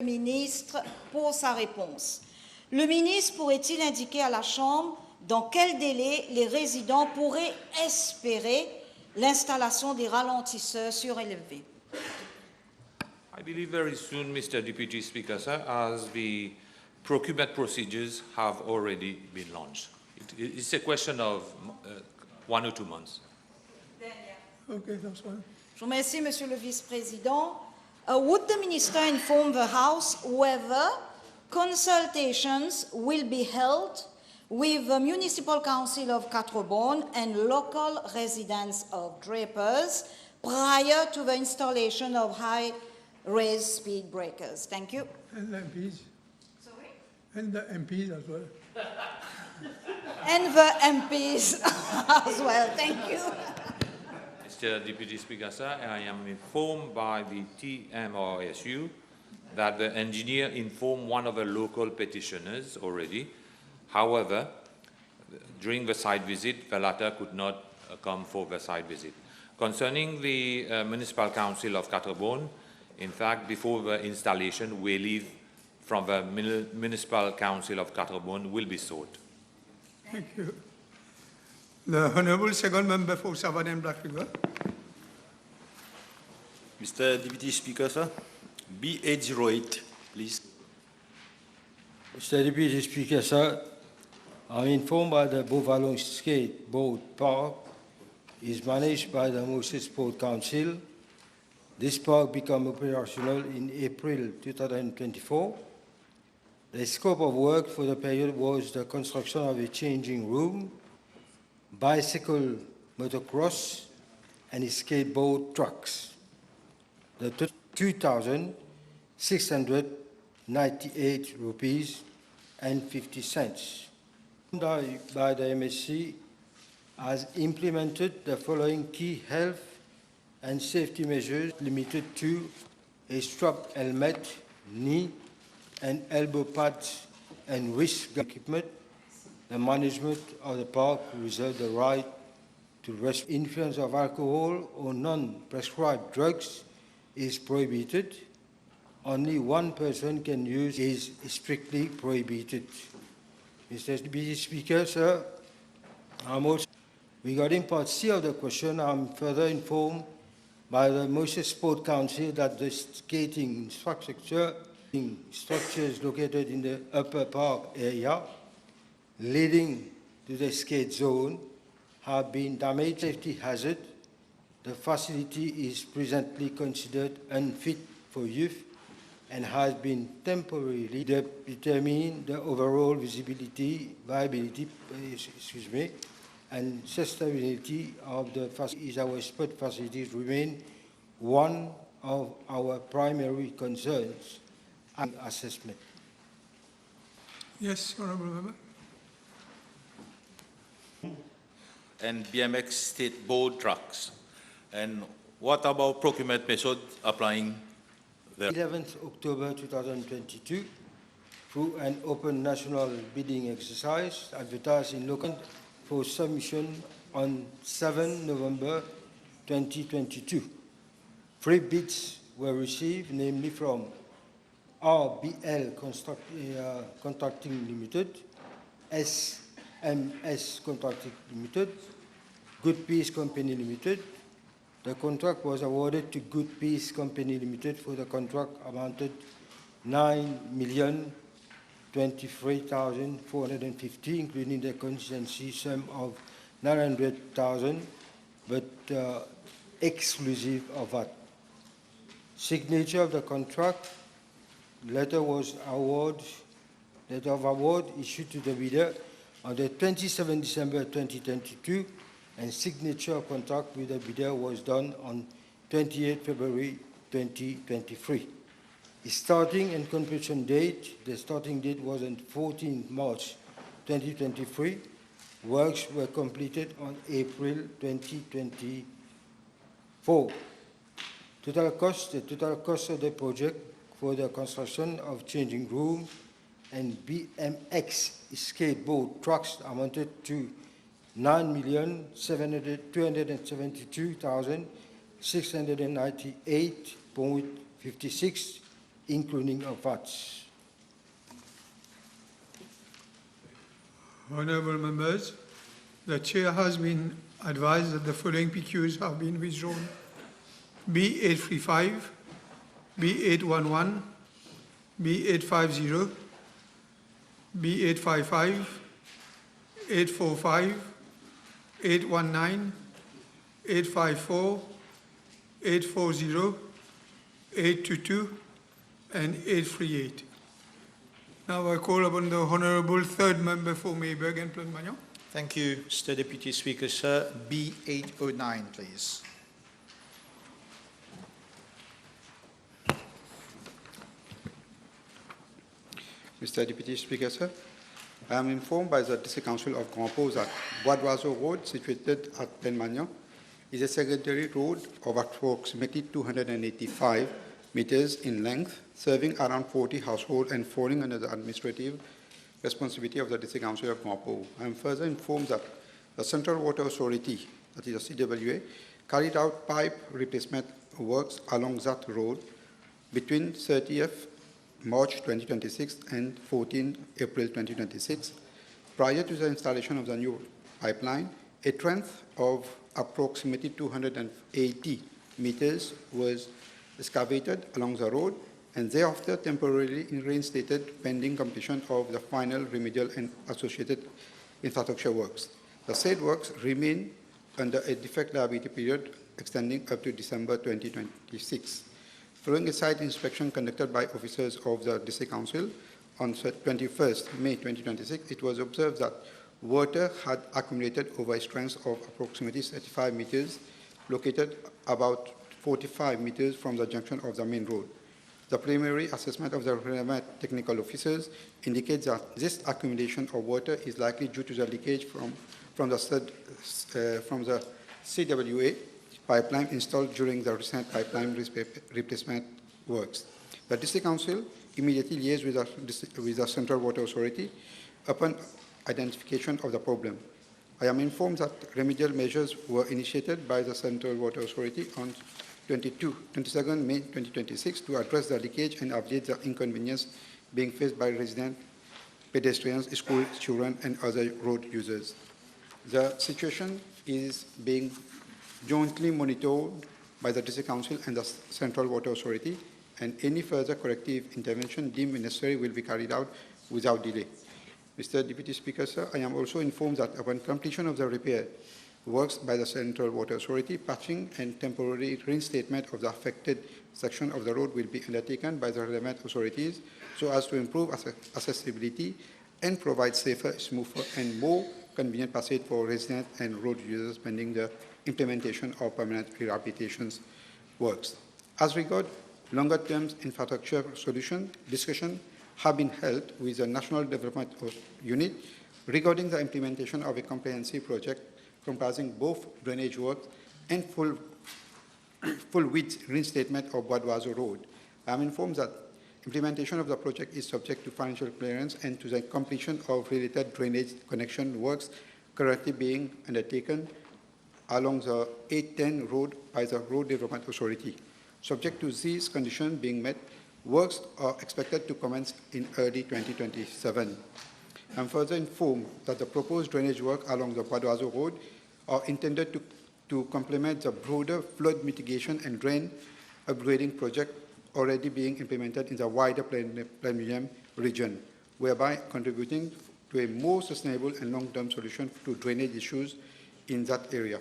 Le ministre pour sa réponse. Le ministre pourrait-il indiquer à la Chambre dans quel délai les résidents pourraient espérer l'installation des ralentisseurs surélevés? I believe very soon, Mr. Deputy Speaker, sir, as the procurement procedures have already been launched. It's a question of 1 or 2 months. Okay, that's fine. Je vous remercie, Monsieur le Vice-président. Would the Minister inform the House whether consultations will be held with the Municipal Council of Quatre-Bornes and local residents of Drapers prior to the installation of high-rise speed breakers? Thank you. And the MPs. Sorry? And the MPs as well. And the MPs as well. Thank you. Mr. Deputy Speaker, sir, I am informed by the TMRSU that the engineer informed one of the local petitioners already. However, during the site visit, the latter could not come for the site visit. Concerning the Municipal Council of Quatre-Bornes, in fact, before the installation, we leave from the Municipal Council of Quatre-Bornes will be sought. Thank you. The Honourable Second Member for Savannah and Black River. Mr. Deputy Speaker, sir, B808, please. Mr. Deputy Speaker, sir, I'm informed by the Beauvallon Skateboard Park is managed by the Moses Sport Council. This park became operational in April 2024. The scope of work for the period was the construction of a changing room, bicycle motocross, and skateboard trucks. The 2,698 rupees and 50 cents. By the MSC has implemented the following key health and safety measures limited to a strap helmet, knee and elbow pads and wrist equipment. The management of the park reserves the right to rest. Influence of alcohol or non-prescribed drugs is prohibited. Only one person can use is strictly prohibited. Mr. Deputy Speaker, sir, I'm also, regarding part C of the question, I'm further informed by the Moses Sport Council that the skating infrastructure structures located in the upper park area leading to the skate zone have been damaged. Safety hazard. The facility is presently considered unfit for use and has been temporarily determined the overall viability, and sustainability of the facilities. Our sport facilities remain one of our primary concerns and assessment. Yes, Honourable Member. And BMX skateboard trucks. And what about procurement method applying the 11th October 2022 through an open national bidding exercise advertised in local for submission on 7 November 2022. 3 bids were received, namely from RBL Contracting Limited, SMS Contracting Limited, Good Peace Company Limited. The contract was awarded to Good Peace Company Limited for the contract amounted 9,023,450, including the contingency sum of 900,000, but exclusive of that. Signature of the contract, letter of award issued to the bidder on the 27 December 2022, and signature of contract with the bidder was done on 28 February 2023. The starting and completion date, the starting date was on 14 March 2023. Works were completed on April 2024. The total cost of the project for the construction of changing room and BMX skateboard trucks amounted to 9,272,698.56 including of VATs. Honourable members, the Chair has been advised that the following PQs have been withdrawn. B835, B811, B850, B855, 845, 819, 854, 840, 822, and 838. Now I call upon the Honourable Third Member for Mayberg and Plenmagnon. Thank you, Mr. Deputy Speaker. Sir, B809, please. Mr. Deputy Speaker, sir, I am informed by the District Council of Grand Port that Bois-d'Oiseau Road, situated at Plenmagnon, is a secondary road of approximately 285 meters in length, serving around 40 households and falling under the administrative responsibility of the District Council of Grand Port. I am further informed that the Central Water Authority, that is the CWA, carried out pipe replacement works along that road between 30th March 2026 and 14 April 2026. Prior to the installation of the new pipeline, a length of approximately 280 meters was excavated along the road and thereafter temporarily reinstated pending completion of the final remedial and associated infrastructure works. The said works remain under a defect liability period extending up to December 2026. Following a site inspection conducted by officers of the District Council on 21st May 2026, it was observed that water had accumulated over a strength of approximately 35 meters, located about 45 meters from the junction of the main road. The preliminary assessment of the relevant technical officers indicates that this accumulation of water is likely due to the leakage from the CWA pipeline installed during the recent pipeline replacement works. The District Council immediately liaised with the Central Water Authority upon identification of the problem. I am informed that remedial measures were initiated by the Central Water Authority on 22nd May 2026 to address the leakage and alleviate the inconvenience being faced by residents, pedestrians, school children, and other road users. The situation is being jointly monitored by the District Council and the Central Water Authority, and any further corrective intervention deemed necessary will be carried out without delay. Mr. Deputy Speaker, sir, I am also informed that upon completion of the repair works by the Central Water Authority, patching and temporary reinstatement of the affected section of the road will be undertaken by the relevant authorities so as to improve accessibility and provide safer, smoother, and more convenient passage for residents and road users pending the implementation of permanent rehabilitation works. As regards longer-term infrastructure solution, discussion have been held with the National Development Unit regarding the implementation of a comprehensive project comprising both drainage work and full-width reinstatement of Bois-d'Oiseau Road. I am informed that implementation of the project is subject to financial clearance and to the completion of related drainage connection works currently being undertaken along the 810 road by the Road Development Authority. Subject to these conditions being met, works are expected to commence in early 2027. I am further informed that the proposed drainage work along the Bois-d'Oiseau Road are intended to complement the broader flood mitigation and drain upgrading project already being implemented in the wider Plenmagnon region, whereby contributing to a more sustainable and long-term solution to drainage issues in that area.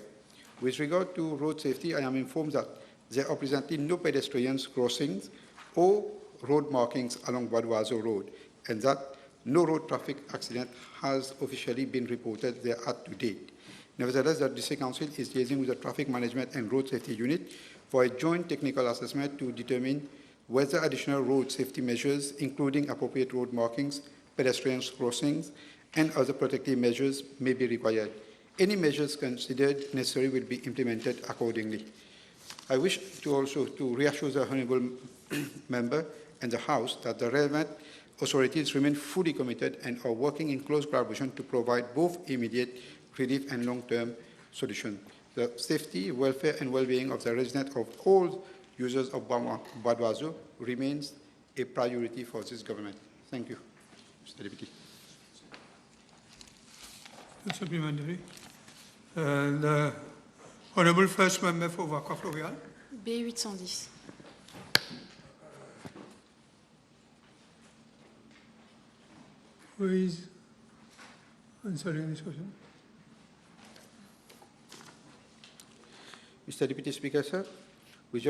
With regard to road safety, I am informed that there are presently no pedestrians crossings or road markings along Bois-d'Oiseau Road, and that no road traffic accident has officially been reported there to date. Nevertheless, the District Council is liaising with the Traffic Management and Road Safety Unit for a joint technical assessment to determine whether additional road safety measures, including appropriate road markings, pedestrian crossings, and other protective measures may be required. Any measures considered necessary will be implemented accordingly. I wish to also reassure the Honourable Member and the House that the relevant authorities remain fully committed and are working in close collaboration to provide both immediate relief and long-term solution. The safety, welfare, and well-being of the residents of all users of Bois-d'Oiseau remains a priority for this government. Thank you, Mr. Deputy. Supplementary. The Honourable First Member for Waka-Floreal. B810. Who is answering this question? Mr. Deputy Speaker, sir, with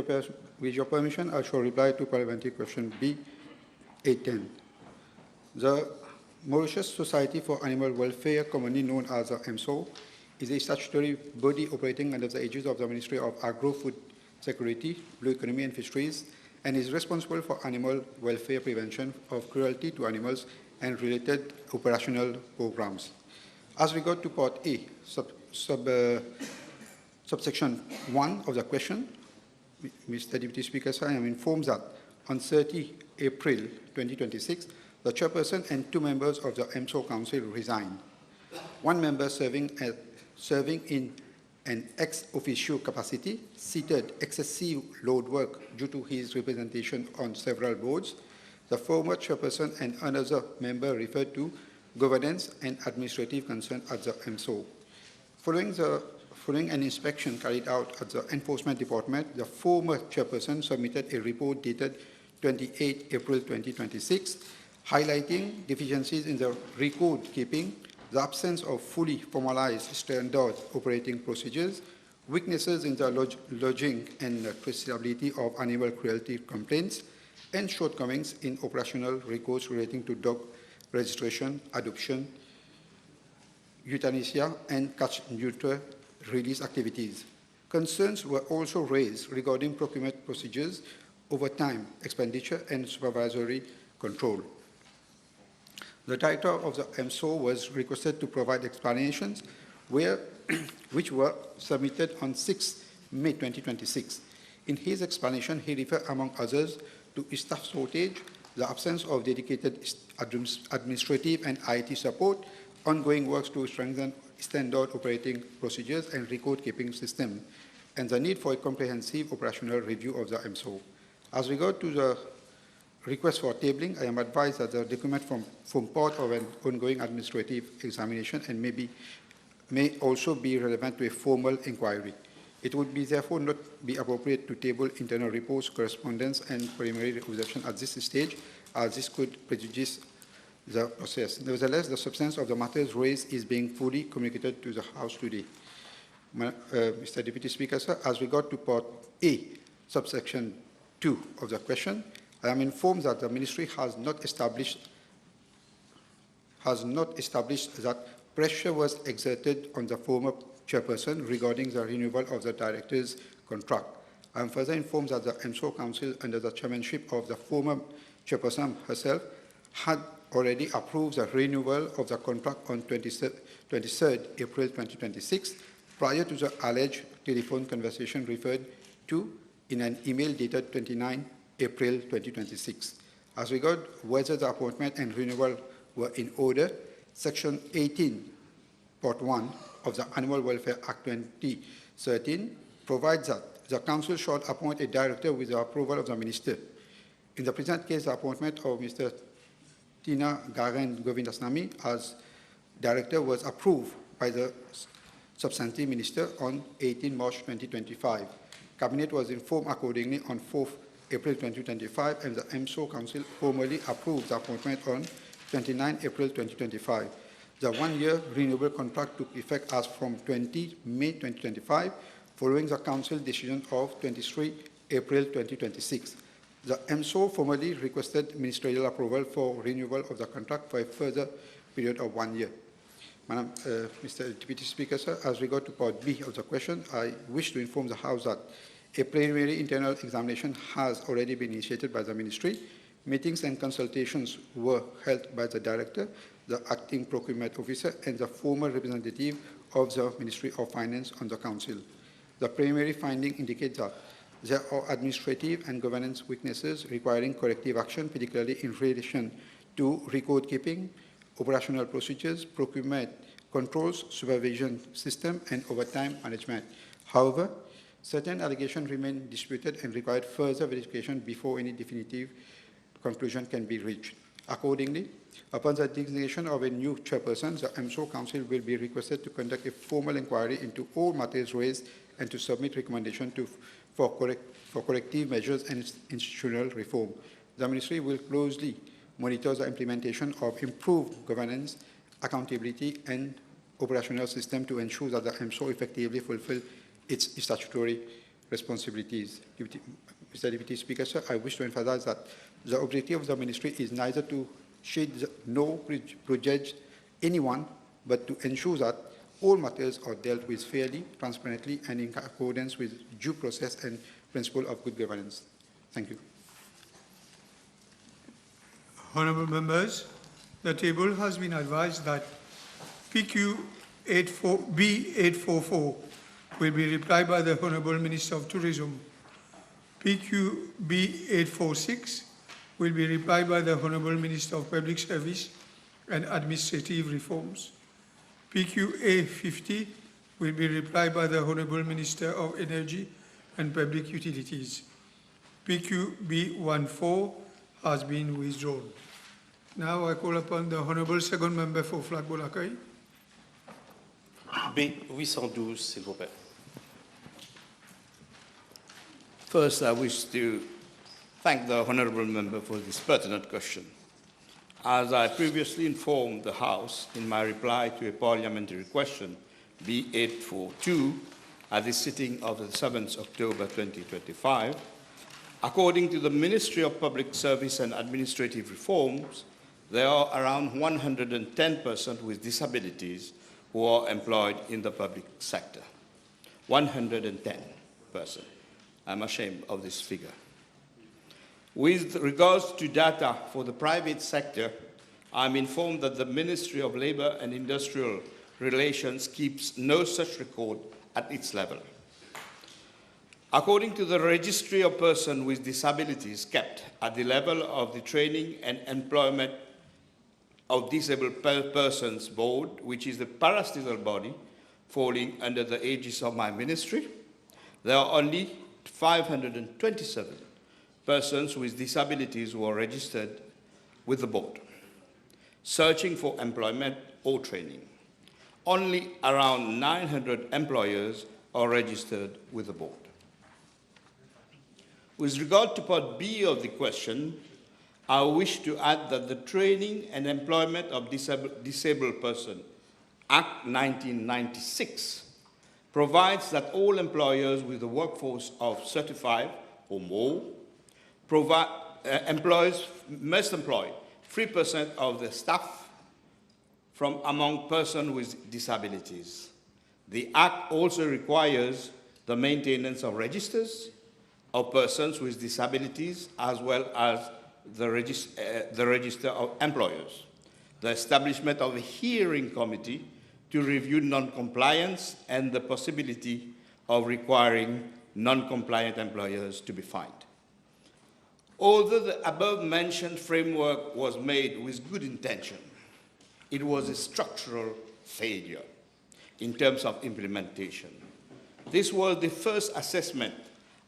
your permission, I shall reply to parliamentary question B810. The Mauritius Society for Animal Welfare, commonly known as the MSO, is a statutory body operating under the aegis of the Ministry of Agro-Food Security, Blue Economy and Fisheries, and is responsible for animal welfare prevention of cruelty to animals and related operational programs. As regard to Part A, subsection 1 of the question, Mr. Deputy Speaker, sir, I am informed that on 30 April 2026, the chairperson and 2 members of the MSO Council resigned. One member serving in an ex officio capacity cited excessive load work due to his representation on several boards. The former chairperson and another member referred to governance and administrative concerns at the MSO. Following an inspection carried out at the Enforcement Department, the former chairperson submitted a report dated 28 April 2026, highlighting deficiencies in the record keeping, the absence of fully formalized standard operating procedures, weaknesses in the lodging and traceability of animal cruelty complaints, and shortcomings in operational records relating to dog registration, adoption, euthanasia, and catch-neuter release activities. Concerns were also raised regarding procurement procedures, overtime expenditure, and supervisory control. The director of the MSO was requested to provide explanations which were submitted on 6 May 2026. In his explanation, he referred, among others, to staff shortage, the absence of dedicated administrative and IT support, ongoing works to strengthen standard operating procedures and record-keeping system, and the need for a comprehensive operational review of the MSO. As regard to the request for tabling, I am advised that the document form part of an ongoing administrative examination and may also be relevant to a formal inquiry. It would be therefore not be appropriate to table internal reports, correspondence, and preliminary observation at this stage, as this could prejudice the process. Nevertheless, the substance of the matters raised is being fully communicated to the House today. Mr. Deputy Speaker, sir, as regard to Part A, subsection 2 of the question, I am informed that the Ministry has not established that pressure was exerted on the former chairperson regarding the renewal of the director's contract. I am further informed that the MSO Council, under the chairmanship of the former chairperson herself, had already approved the renewal of the contract on 23rd April 2026, prior to the alleged telephone conversation referred to in an email dated 29 April 2026. As regard whether the appointment and renewal were in order, Section 18, Part 1 of the Animal Welfare Act 2013 provides that the Council shall appoint a director with the approval of the Minister. In the present case, the appointment of Mr. Tina Garen Govindasamy as director was approved by the substantive Minister on 18 March 2025. Cabinet was informed accordingly on 4th April 2025, and the MSO Council formally approved the appointment on 29 April 2025. The one-year renewable contract took effect as from 20 May 2025, following the Council decision of 23 April 2026. The MSO formally requested ministerial approval for renewal of the contract for a further period of 1 year. Mr. Deputy Speaker, sir, as regard to Part B of the question, I wish to inform the House that a preliminary internal examination has already been initiated by the Ministry. Meetings and consultations were held by the Director, the Acting Procurement Officer, and the former representative of the Ministry of Finance on the Council. The preliminary finding indicates that there are administrative and governance weaknesses requiring corrective action, particularly in relation to record keeping, operational procedures, procurement controls, supervision system, and overtime management. However, certain allegations remain disputed and require further verification before any definitive conclusion can be reached. Accordingly, upon the designation of a new chairperson, the MSO Council will be requested to conduct a formal inquiry into all matters raised and to submit recommendations for corrective measures and institutional reform. The Ministry will closely monitor the implementation of improved governance, accountability, and operational system to ensure that the MSO effectively fulfill its statutory responsibilities. Mr. Deputy Speaker, sir, I wish to emphasize that the objective of the Ministry is neither to nor prejudge anyone, but to ensure that all matters are dealt with fairly, transparently, and in accordance with due process and principle of good governance. Thank you. Honourable members, the table has been advised that PQ B844 will be replied by the Honourable Minister of Tourism. PQ B846 will be replied by the Honourable Minister of Public Service and Administrative Reforms. PQ A50 will be replied by the Honourable Minister of Energy and Public Utilities. PQ B14 has been withdrawn. Now I call upon the Honourable Second Member for Flat-Bolacay. B812, s'il vous plaît. First, I wish to thank the Honourable Member for this pertinent question. As I previously informed the House in my reply to a parliamentary question, B842, at the sitting of the 7th October 2025, according to the Ministry of Public Service and Administrative Reforms, there are around 110 persons with disabilities who are employed in the public sector. 110 persons. I'm ashamed of this figure. With regards to data for the private sector, I'm informed that the Ministry of Labour and Industrial Relations keeps no such record at its level. According to the Registry of Persons with Disabilities kept at the level of the Training and Employment of Disabled Persons Board, which is the parastatal body falling under the aegis of my ministry, there are only 527 persons with disabilities who are registered with the board, searching for employment or training. Only around 900 employers are registered with the board. With regard to part B of the question, I wish to add that the Training and Employment of Disabled Persons Act 1996 provides that all employers with a workforce of 35 or more must employ 3% of the staff from among persons with disabilities. The Act also requires the maintenance of registers of persons with disabilities as well as the register of employers, the establishment of a hearing committee to review non-compliance and the possibility of requiring non-compliant employers to be fined. Although the above-mentioned framework was made with good intention, it was a structural failure in terms of implementation. This was the first assessment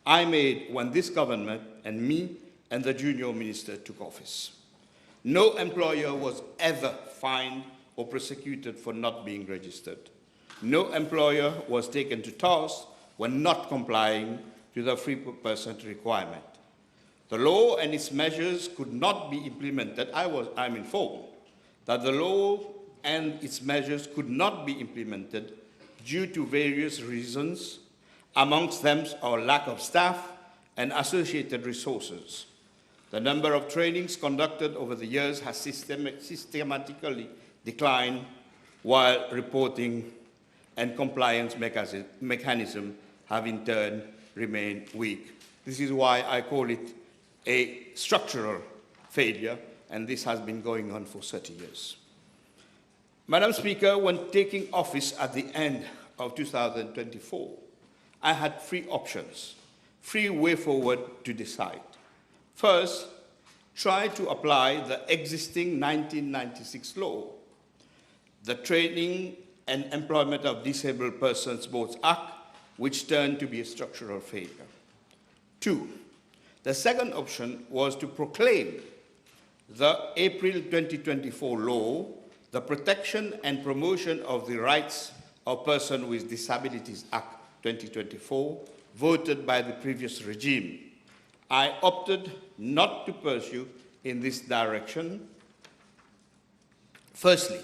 I made when this government and me and the junior minister took office. No employer was ever fined or prosecuted for not being registered. No employer was taken to task when not complying to the 3% requirement. The law and its measures could not be implemented. I'm informed that the law and its measures could not be implemented due to various reasons, amongst them our lack of staff and associated resources. The number of trainings conducted over the years has systematically declined, while reporting and compliance mechanisms have in turn remained weak. This is why I call it a structural failure, and this has been going on for 30 years. Madam Speaker, when taking office at the end of 2024, I had three options, three ways forward to decide. First, try to apply the existing 1996 law, the Training and Employment of Disabled Persons Boards Act, which turned to be a structural failure. Two, the second option was to proclaim the April 2024 law, the Protection and Promotion of the Rights of Persons with Disabilities Act 2024, voted by the previous regime. I opted not to pursue in this direction. Firstly,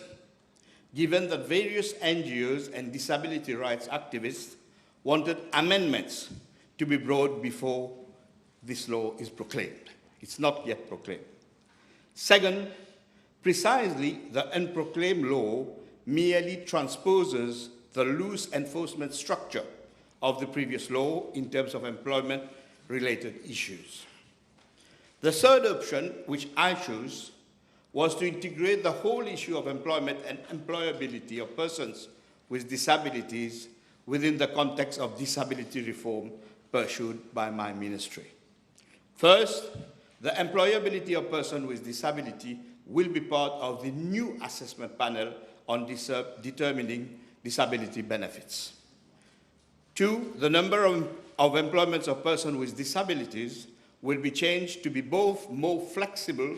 given that various NGOs and disability rights activists wanted amendments to be brought before this law is proclaimed. It's not yet proclaimed. Second, precisely the unproclaimed law merely transposes the loose enforcement structure of the previous law in terms of employment-related issues. The third option, which I chose, was to integrate the whole issue of employment and employability of persons with disabilities within the context of disability reform pursued by my ministry. First, the employability of persons with disability will be part of the new assessment panel on determining disability benefits. Two, the number of employments of persons with disabilities will be changed to be both more flexible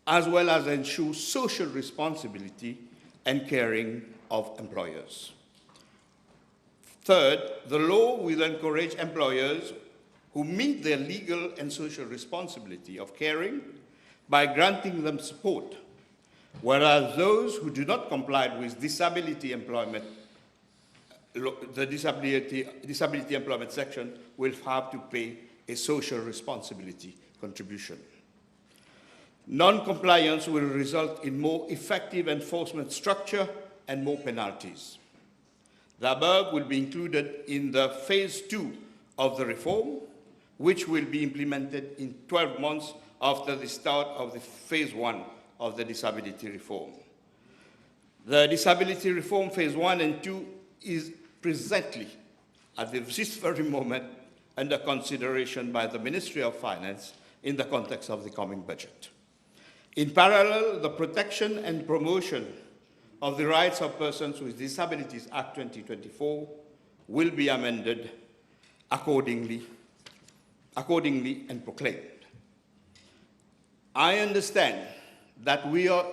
as well as ensure social responsibility and caring of employers. Third, the law will encourage employers who meet their legal and social responsibility of caring by granting them support, whereas those who do not comply with disability employment, the disability employment section will have to pay a social responsibility contribution. Non-compliance will result in more effective enforcement structure and more penalties. The above will be included in the phase 2 of the reform, which will be implemented in 12 months after the start of the phase 1 of the disability reform. The disability reform phase 1 and 2 is presently, at this very moment, under consideration by the Ministry of Finance in the context of the coming budget. In parallel, the Protection and Promotion of the Rights of Persons with Disabilities Act 2024 will be amended accordingly and proclaimed. I understand that we are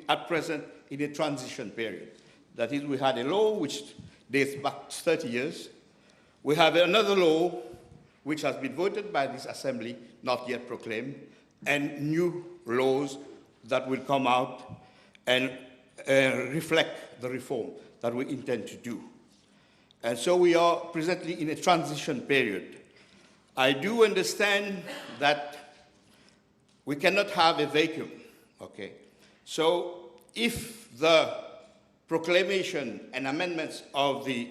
at present in a transition period. That is, we had a law which dates back 30 years. We have another law which has been voted by this Assembly, not yet proclaimed, and new laws that will come out and reflect the reform that we intend to do. And so we are presently in a transition period. I do understand that we cannot have a vacuum, okay? So if the proclamation and amendments of the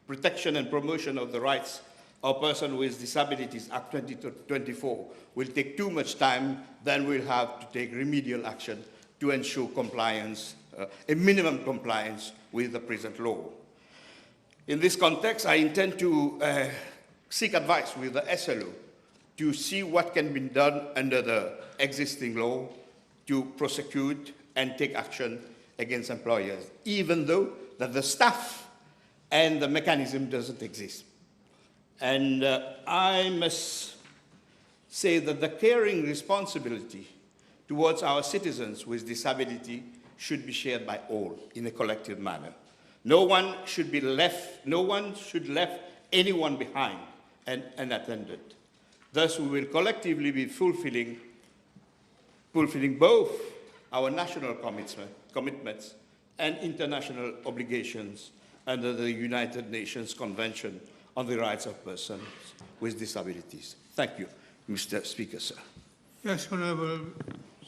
Protection and Promotion of the Rights of Persons with Disabilities Act 2024 will take too much time, then we'll have to take remedial action to ensure compliance, a minimum compliance with the present law. In this context, I intend to seek advice with the SLO to see what can be done under the existing law to prosecute and take action against employers, even though that the staff and the mechanism doesn't exist. And I must say that the caring responsibility towards our citizens with disability should be shared by all in a collective manner. No one should left anyone behind and unattended. Thus, we will collectively be fulfilling both our national commitments and international obligations under the United Nations Convention on the Rights of Persons with Disabilities. Thank you, Mr. Speaker, sir. Yes, Honorable.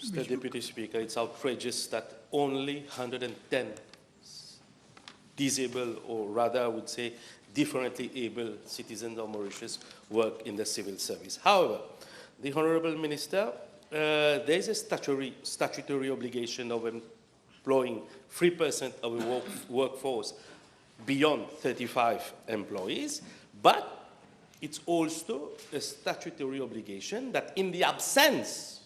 Mr. Deputy Speaker, it's outrageous that only 110 disabled, or rather I would say differently able citizens of Mauritius work in the civil service. However, the Honorable Minister, there is a statutory obligation of employing 3% of the workforce beyond 35 employees, but it's also a statutory obligation that in the absence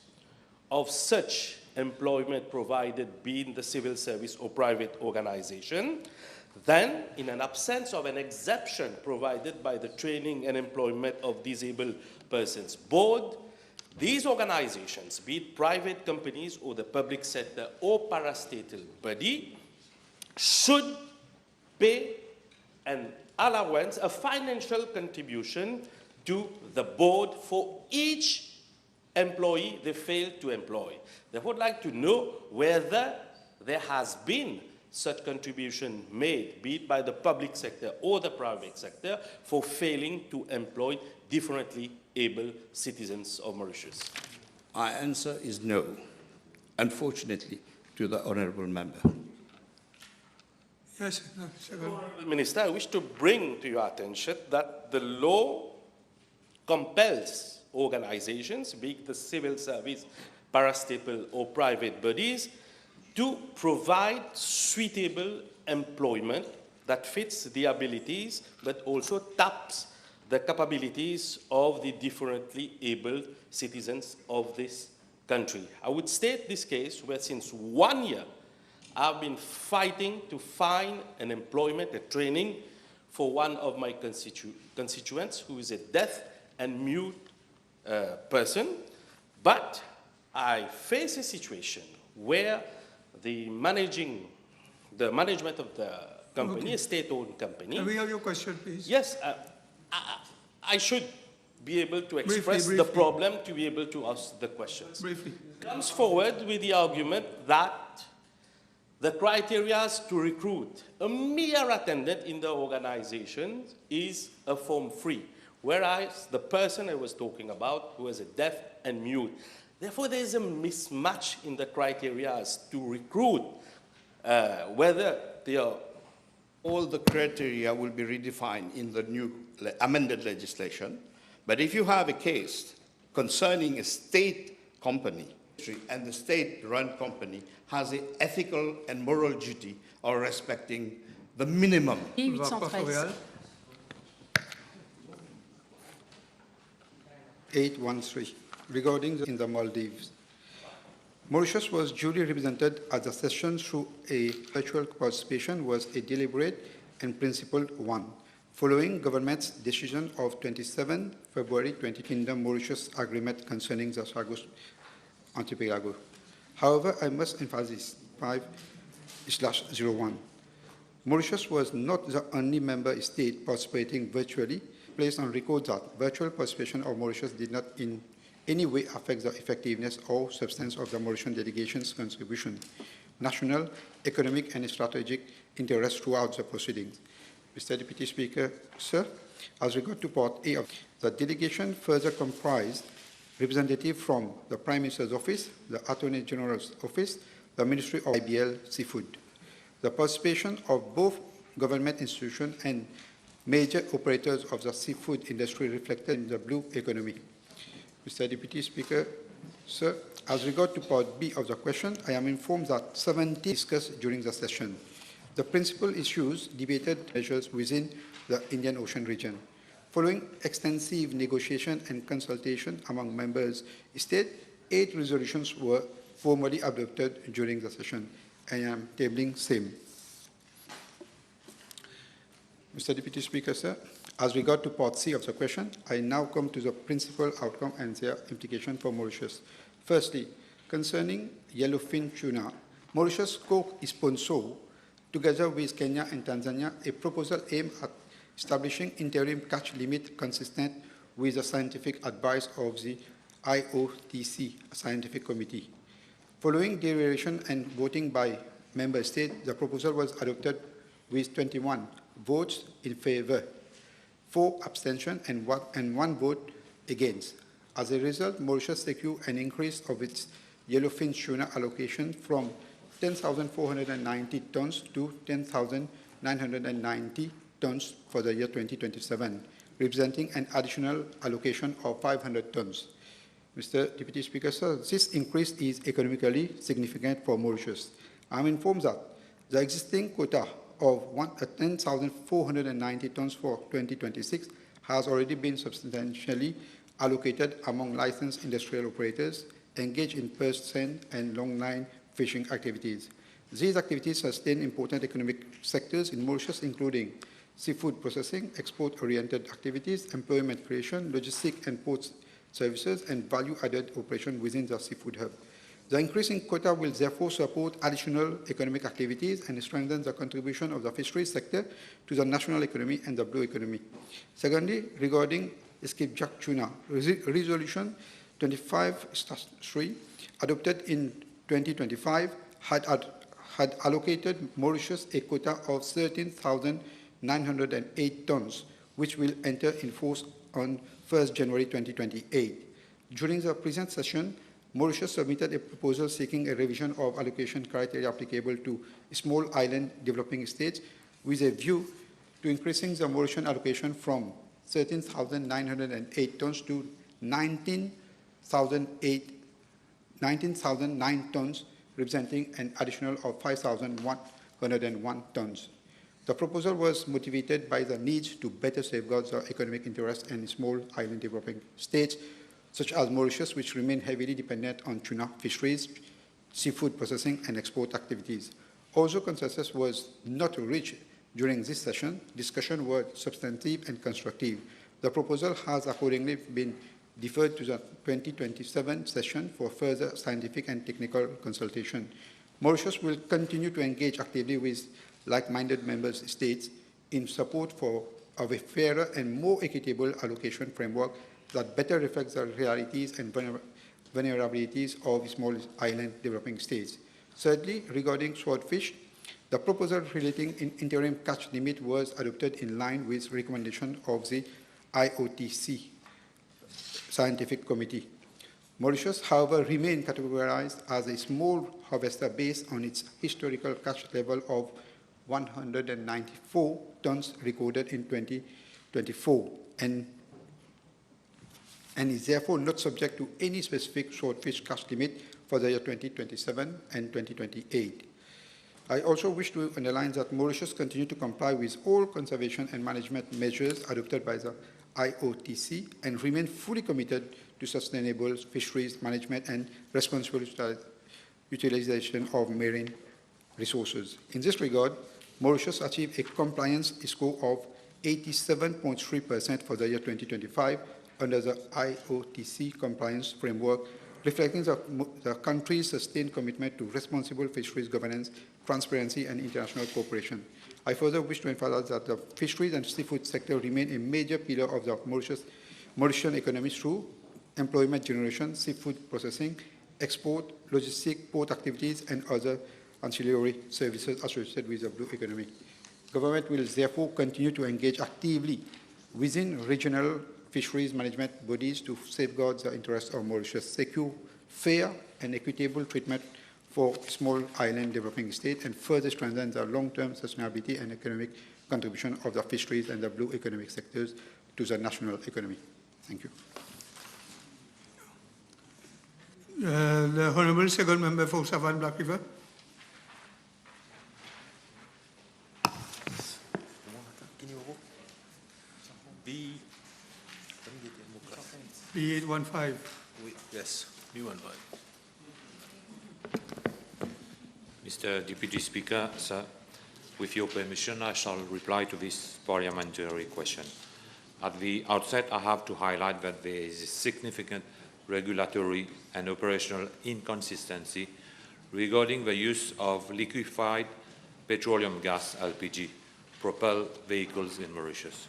of such employment provided, be in the civil service or private organization, then in an absence of an exception provided by the Training and Employment of Disabled Persons Board, These organizations, be it private companies or the public sector or parastatal body, should pay an allowance, a financial contribution to the board for each employee they fail to employ. They would like to know whether there has been such contribution made, be it by the public sector or the private sector, for failing to employ differently able citizens of Mauritius. Our answer is no, unfortunately, to the honourable member. Yes, no, second. Honourable Minister, I wish to bring to your attention that the law compels organizations, be it the civil service, parastatal or private bodies, to provide suitable employment that fits the abilities but also taps the capabilities of the differently abled citizens of this country. I would state this case where since 1 year I've been fighting to find an employment, a training for one of my constituents who is a deaf and mute person, but I face a situation where the management of the company, Okay. a state-owned company. Can we have your question, please? Yes, I should be able to express the briefly. problem to be able to ask the questions. Briefly. Comes forward with the argument that the criteria to recruit a mere attendant in the organization is a form free, whereas the person I was talking about who is a deaf and mute. Therefore, there is a mismatch in the criteria to recruit, whether they are. All the criteria will be redefined in the new amended legislation. But if you have a case concerning a state company and the state-run company has an ethical and moral duty of respecting the minimum. 813. 813, regarding in the Maldives. Mauritius was duly represented at the session through a virtual participation was a deliberate and principled one. Following government's decision of 27 February 20 Kingdom Mauritius Agreement concerning the Sargos Archipelago. However, I must emphasize 5/01. Mauritius was not the only member state participating virtually. Placed on record that virtual participation of Mauritius did not in any way affect the effectiveness or substance of the Mauritian delegation's contribution, national, economic, and strategic interests throughout the proceedings. Mr. Deputy Speaker, sir, as regard to Part A of the delegation further comprised representatives from the Prime Minister's Office, the Attorney General's Office, the Ministry of IBL Seafood. The participation of both government institutions and major operators of the seafood industry reflected in the blue economy. Mr. Deputy Speaker, sir, as regard to Part B of the question, I am informed that 70 discussed during the session. The principal issues debated measures within the Indian Ocean region. Following extensive negotiation and consultation among members state, 8 resolutions were formally adopted during the session. I am tabling same. Mr. Deputy Speaker, sir, as regard to Part C of the question, I now come to the principal outcome and their implication for Mauritius. Firstly, concerning yellowfin tuna, Mauritius co-sponsored, together with Kenya and Tanzania, a proposal aimed at establishing interim catch limit consistent with the scientific advice of the IOTC Scientific Committee. Following deliberation and voting by member states, the proposal was adopted with 21 votes in favor, 4 abstentions, and 1 vote against. As a result, Mauritius secured an increase of its yellowfin tuna allocation from 10,490 tons to 10,990 tons for the year 2027, representing an additional allocation of 500 tons. Mr. Deputy Speaker, sir, this increase is economically significant for Mauritius. I'm informed that the existing quota of 10,490 tons for 2026 has already been substantially allocated among licensed industrial operators engaged in purse seine and long-line fishing activities. These activities sustain important economic sectors in Mauritius, including seafood processing, export-oriented activities, employment creation, logistics and ports services and value-added operation within the seafood hub. The increase in quota will therefore support additional economic activities and strengthen the contribution of the fisheries sector to the national economy and the blue economy. Secondly, regarding skipjack tuna, Resolution 25/3 adopted in 2025 had allocated Mauritius a quota of 13,908 tons, which will enter in force on 1st January 2028. During the present session, Mauritius submitted a proposal seeking a revision of allocation criteria applicable to small island developing states with a view to increasing the Mauritian allocation from 13,908 tons to 19,009 tons, representing an additional of 5,101 tons. The proposal was motivated by the need to better safeguard the economic interests in small island developing states, such as Mauritius, which remain heavily dependent on tuna fisheries, seafood processing, and export activities. Although consensus was not reached during this session, discussion was substantive and constructive. The proposal has accordingly been deferred to the 2027 session for further scientific and technical consultation. Mauritius will continue to engage actively with like-minded member states in support of a fairer and more equitable allocation framework that better reflects the realities and vulnerabilities of small island developing states. Thirdly, regarding swordfish, the proposal relating an interim catch limit was adopted in line with recommendation of the IOTC Scientific Committee. Mauritius, however, remains categorized as a small harvester based on its historical catch level of 194 tons recorded in 2024 and is therefore not subject to any specific swordfish catch limit for the year 2027 and 2028. I also wish to underline that Mauritius continues to comply with all conservation and management measures adopted by the IOTC and remain fully committed to sustainable fisheries management and responsible utilization of marine resources. In this regard, Mauritius achieved a compliance score of 87.3% for the year 2025 under the IOTC compliance framework, reflecting the country's sustained commitment to responsible fisheries governance, transparency, and international cooperation. I further wish to emphasize that the fisheries and seafood sector remain a major pillar of the Mauritian economy through employment generation, seafood processing, export, logistics, port activities, and other ancillary services associated with the blue economy. Government will therefore continue to engage actively within regional fisheries management bodies to safeguard the interests of Mauritius, secure fair and equitable treatment for small island developing states, and further strengthen the long-term sustainability and economic contribution of the fisheries and the blue economic sectors to the national economy. Thank you. The Honourable Second Member for Savannah Black River. B815. Yes, B15. Mr. Deputy Speaker, sir, with your permission, I shall reply to this parliamentary question. At the outset, I have to highlight that there is a significant regulatory and operational inconsistency regarding the use of liquefied petroleum gas (LPG) propelled vehicles in Mauritius.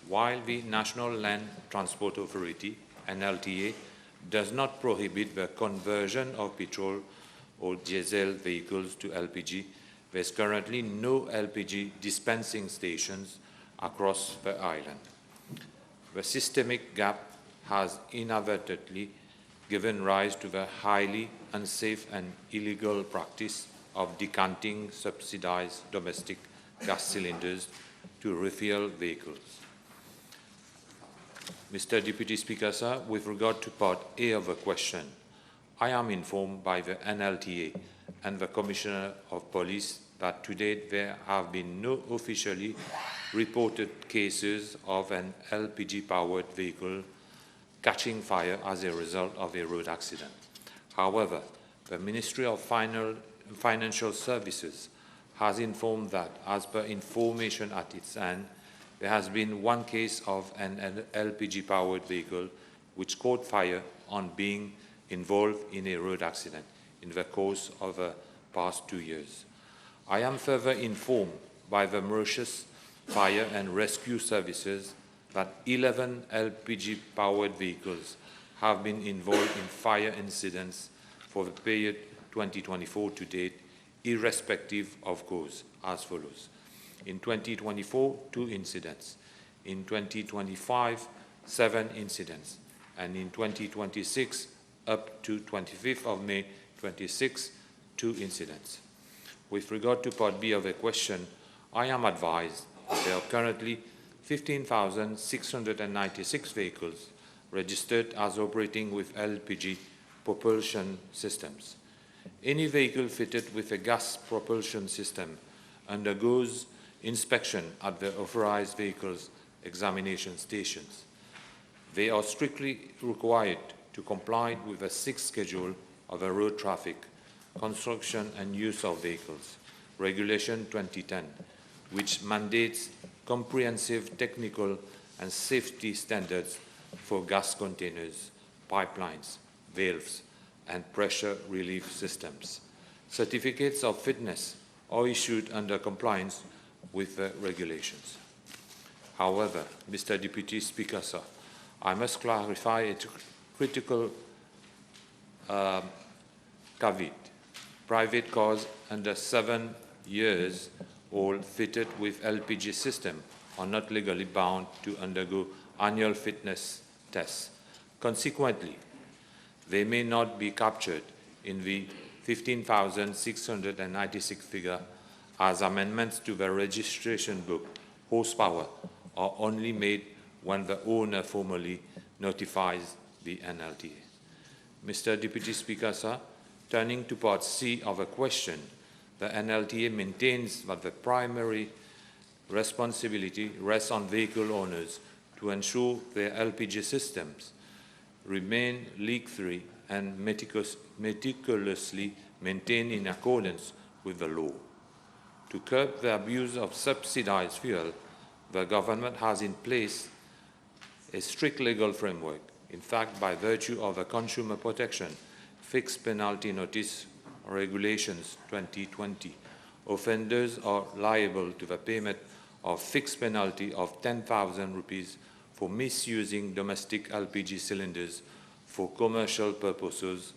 While the National Land Transport Authority (NLTA) does not prohibit the conversion of petrol or diesel vehicles to LPG, there is currently no LPG dispensing stations across the island. The systemic gap has inadvertently given rise to the highly unsafe and illegal practice of decanting subsidized domestic gas cylinders to refuel vehicles. Mr. Deputy Speaker, sir, with regard to Part A of the question, I am informed by the NLTA and the Commissioner of Police that to date there have been no officially reported cases of an LPG-powered vehicle catching fire as a result of a road accident. However, the Ministry of Financial Services has informed that, as per information at its end, there has been one case of an LPG-powered vehicle which caught fire on being involved in a road accident in the course of the past 2 years. I am further informed by the Mauritius Fire and Rescue Services that 11 LPG-powered vehicles have been involved in fire incidents for the period 2024 to date, irrespective of cause, as follows. In 2024, 2 incidents. In 2025, 7 incidents. And in 2026, up to 25th of May 26, 2 incidents. With regard to Part B of the question, I am advised that there are currently 15,696 vehicles registered as operating with LPG propulsion systems. Any vehicle fitted with a gas propulsion system undergoes inspection at the authorized vehicles examination stations. They are strictly required to comply with the 6th schedule of the Road Traffic, Construction and Use of Vehicles, Regulation 2010, which mandates comprehensive technical and safety standards for gas containers, pipelines, valves, and pressure relief systems. Certificates of fitness are issued under compliance with the regulations. However, Mr. Deputy Speaker, sir, I must clarify a critical caveat. Private cars under 7 years old fitted with LPG system are not legally bound to undergo annual fitness tests. Consequently, they may not be captured in the 15,696 figure as amendments to the registration book. Horsepower are only made when the owner formally notifies the NLTA. Mr. Deputy Speaker, sir, turning to Part C of a question, the NLTA maintains that the primary responsibility rests on vehicle owners to ensure their LPG systems remain leak-free and meticulously maintained in accordance with the law. To curb the abuse of subsidized fuel, the government has in place a strict legal framework. In fact, by virtue of the Consumer Protection Fixed Penalty Notice Regulations 2020, offenders are liable to the payment of fixed penalty of 10,000 rupees for misusing domestic LPG cylinders for commercial purposes,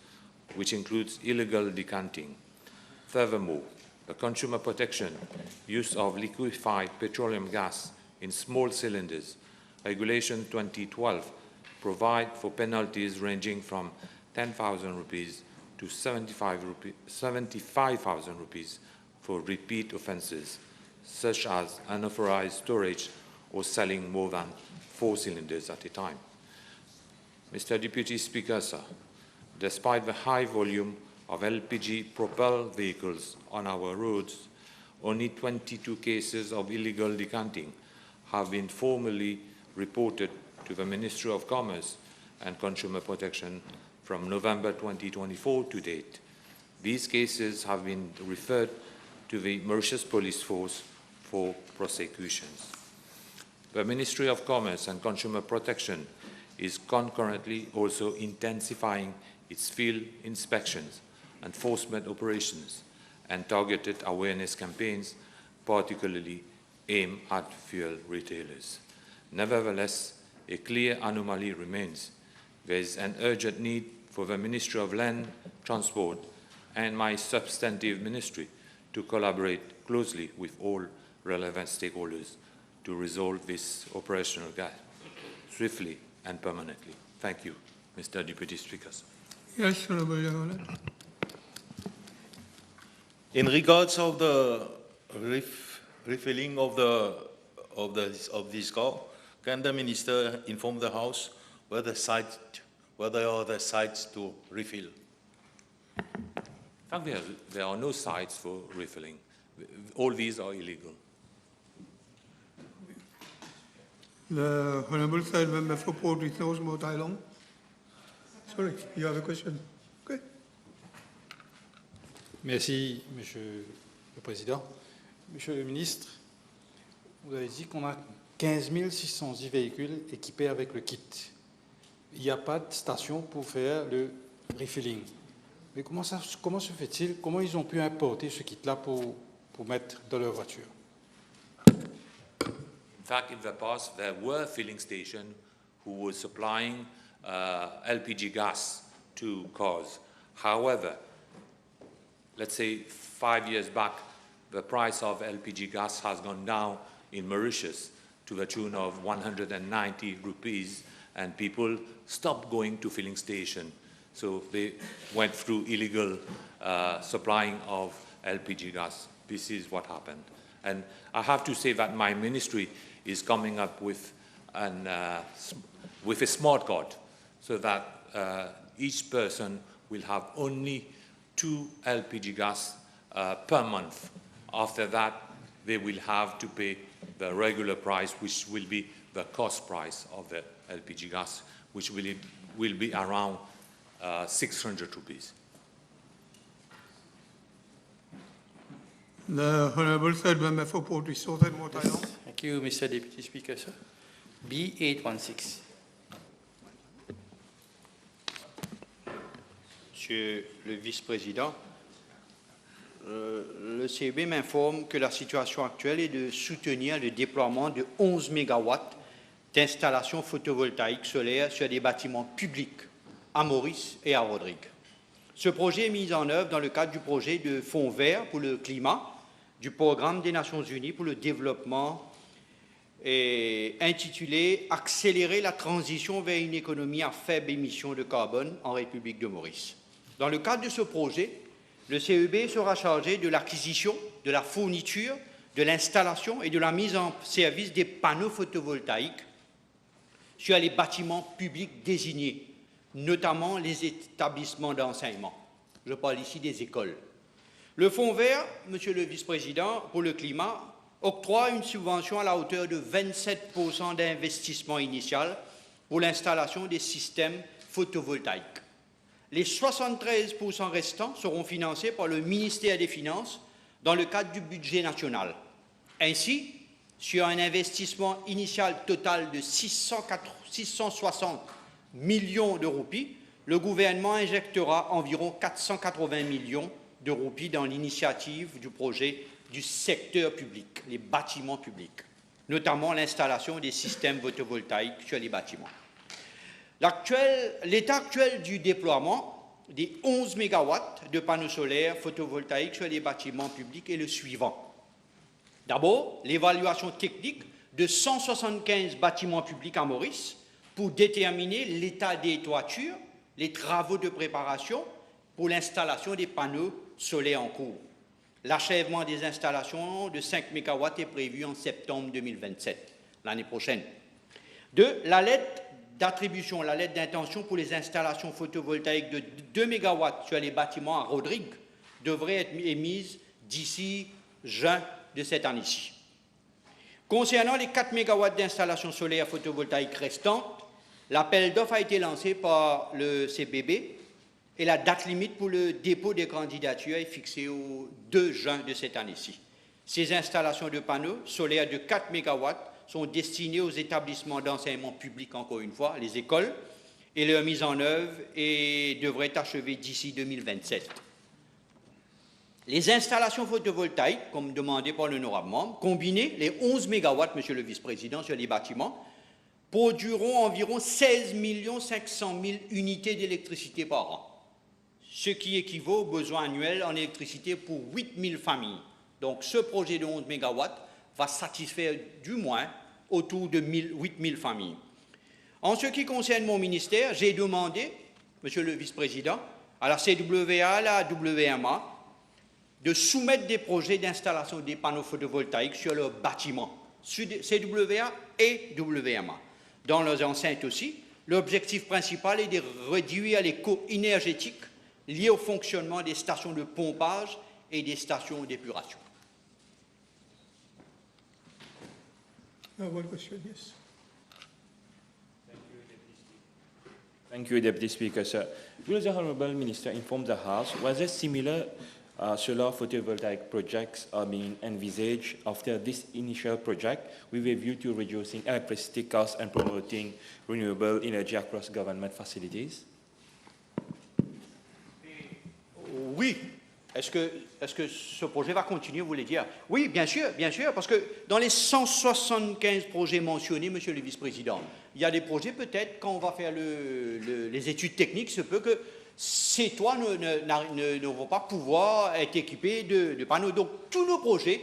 which includes illegal decanting. Furthermore, the Consumer Protection Use of Liquefied Petroleum Gas in Small Cylinders, Regulation 2012, provide for penalties ranging from 10,000 rupees to 75,000 rupees for repeat offences, such as unauthorized storage or selling more than 4 cylinders at a time. Mr. Deputy Speaker, sir, despite the high volume of LPG-propelled vehicles on our roads, only 22 cases of illegal decanting have been formally reported to the Ministry of Commerce and Consumer Protection from November 2024 to date. These cases have been referred to the Mauritius Police Force for prosecutions. The Ministry of Commerce and Consumer Protection is concurrently also intensifying its field inspections, enforcement operations, and targeted awareness campaigns, particularly aimed at fuel retailers. Nevertheless, a clear anomaly remains. There is an urgent need for the Ministry of Land, Transport, and my substantive ministry to collaborate closely with all relevant stakeholders to resolve this operational gap swiftly and permanently. Thank you, Mr. Deputy Speaker. Yes, Honourable Gentleman. In regards of the refilling of this car, can the minister inform the House where there are the sites to refill? In fact, there are no sites for refilling. All these are illegal. The Honourable Third Member for Port Resource, Mo Tai Long. Sorry, you have a question. Okay. Merci, Monsieur le Président. Monsieur le Ministre, vous avez dit qu'on a 15 610 véhicules équipés avec le kit. il n'y a pas de station pour faire le refilling. Mais comment se fait-il, comment ils ont pu importer ce kit-là pour mettre dans leur voiture? In fact, in the past, there were filling stations who were supplying LPG gas to cars. However, let's say 5 years back, the price of LPG gas has gone down in Mauritius to the tune of 190 rupees, and people stopped going to filling station. So they went through illegal supplying of LPG gas. This is what happened. And I have to say that my ministry is coming up with a smart card so that each person will have only 2 LPG gas per month. After that, they will have to pay the regular price, which will be the cost price of the LPG gas, which will be around 600 rupees. The Honourable Third Member for Port Resource and Water Islands. Thank you, Mr. Deputy Speaker, sir. B816. Monsieur le Vice-président, le CEB m'informe que la situation actuelle est de soutenir le déploiement de 11 MW d'installations photovoltaïques solaires sur des bâtiments publics à Maurice et à Rodrigue. Ce projet est mis en œuvre dans le cadre du projet de Fonds vert pour le climat du Programme des Nations Unies pour le développement intitulé « Accélérer la transition vers une économie à faible émission de carbone en République de Maurice ». Dans le cadre de ce projet, le CEB sera chargé de l'acquisition, de la fourniture, de l'installation et de la mise en service des panneaux photovoltaïques sur les bâtiments publics désignés, notamment les établissements d'enseignement. Je parle ici des écoles. Le Fonds vert, Monsieur le Vice-président, pour le climat, octroie une subvention à la hauteur de 27% d'investissement initial pour l'installation des systèmes photovoltaïques. Les 73% restants seront financés par le ministère des Finances dans le cadre du budget national. Ainsi, sur un investissement initial total de 660 millions de roupies, le gouvernement injectera environ 480 millions de roupies dans l'initiative du projet du secteur public, les bâtiments publics, notamment l'installation des systèmes photovoltaïques sur les bâtiments. L'état actuel du déploiement des 11 MW de panneaux solaires photovoltaïques sur les bâtiments publics est le suivant. D'abord, l'évaluation technique de 175 bâtiments publics à Maurice pour déterminer l'état des toitures, les travaux de préparation pour l'installation des panneaux solaires en cours. L'achèvement des installations de 5 MW est prévu en septembre 2027, l'année prochaine. Deux, la lettre d'attribution, la lettre d'intention pour les installations photovoltaïques de 2 MW sur les bâtiments à Rodrigue devrait être émise d'ici juin de cette année-ci. Concernant les 4 MW d'installations solaires photovoltaïques restantes, l'appel d'offres a été lancé par le CBB et la date limite pour le dépôt des candidatures est fixée au 2 juin de cette année-ci. Ces installations de panneaux solaires de 4 MW sont destinées aux établissements d'enseignement public, encore une fois, les écoles, et leur mise en œuvre devrait être achevée d'ici 2027. Les installations photovoltaïques, comme demandé par l'honorable membre, combinées, les 11 MW, Monsieur le Vice-président, sur les bâtiments, produiront environ 16 500 000 unités d'électricité par an, ce qui équivaut aux besoins annuels en électricité pour 8 000 familles. Donc ce projet de 11 MW va satisfaire du moins autour de 8 000 familles. En ce qui concerne mon ministère, j'ai demandé, Monsieur le Vice-président, à la CWA, à la WMA, de soumettre des projets d'installation des panneaux photovoltaïques sur leurs bâtiments, CWA et WMA. Dans leurs enceintes aussi, l'objectif principal est de réduire les coûts énergétiques liés au fonctionnement des stations de pompage et des stations d'épuration. One question, yes. Thank you, Deputy Speaker, sir. Will the Honourable Minister inform the House whether similar solar photovoltaic projects are being envisaged after this initial project with a view to reducing electricity costs and promoting renewable energy across government facilities? Oui. Est-ce que ce projet va continuer, vous voulez dire? Oui, bien sûr, parce que dans les 175 projets mentionnés, Monsieur le Vice-président, il y a des projets peut-être, quand on va faire les études techniques, il se peut que ces toits ne vont pas pouvoir être équipés de panneaux. Donc, tous nos projets,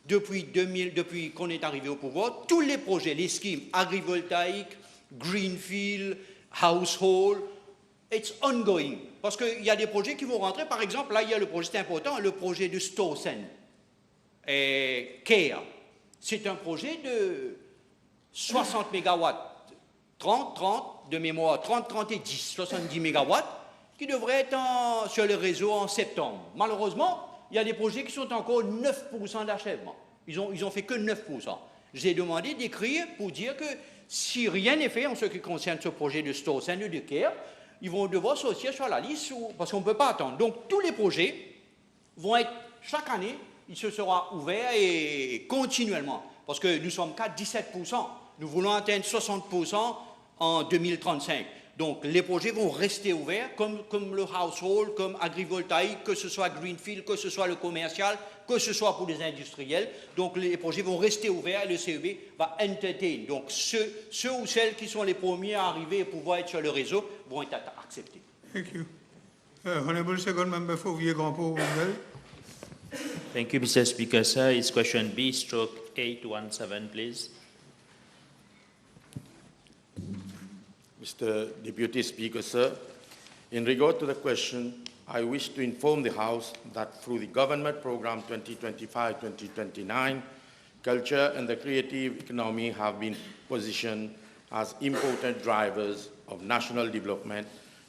depuis qu'on est arrivé au pouvoir, tous les projets, les schemes agrivoltaïques, greenfield, household, it's ongoing. Parce qu'il y a des projets qui vont rentrer, par exemple, là, il y a le projet, c'est important, le projet de Storsen et Care. C'est un projet de 60 MW, 30 de mémoire, 30 et 10, 70 MW, qui devrait être sur le réseau en septembre. Malheureusement, il y a des projets qui sont encore 9% d'achèvement. Ils ont fait que 9%. J'ai demandé d'écrire pour dire que si rien n'est fait en ce qui concerne ce projet de Storsen ou de Care, ils vont devoir sortir sur la liste parce qu'on ne peut pas attendre. Donc, tous les projets vont être, chaque année, il se sera ouvert et continuellement. Parce que nous sommes qu'à 17%. Nous voulons atteindre 60% en 2035. Donc, les projets vont rester ouverts, comme le household, comme agrivoltaïque, que ce soit greenfield, que ce soit le commercial, que ce soit pour les industriels. Donc, les projets vont rester ouverts et le CEB va entertain. Donc, ceux ou celles qui sont les premiers à arriver et pouvoir être sur le réseau vont être acceptés. Thank you. Honorable Second Member for Vieux-Grand-Port, Thank you, Mr. Speaker, sir. It's question B/817, please. Mr. Deputy Speaker, sir, in regard to the question, I wish to inform the House that through the Government Programme 2025-2029, culture and the creative economy have been positioned as important drivers of national development,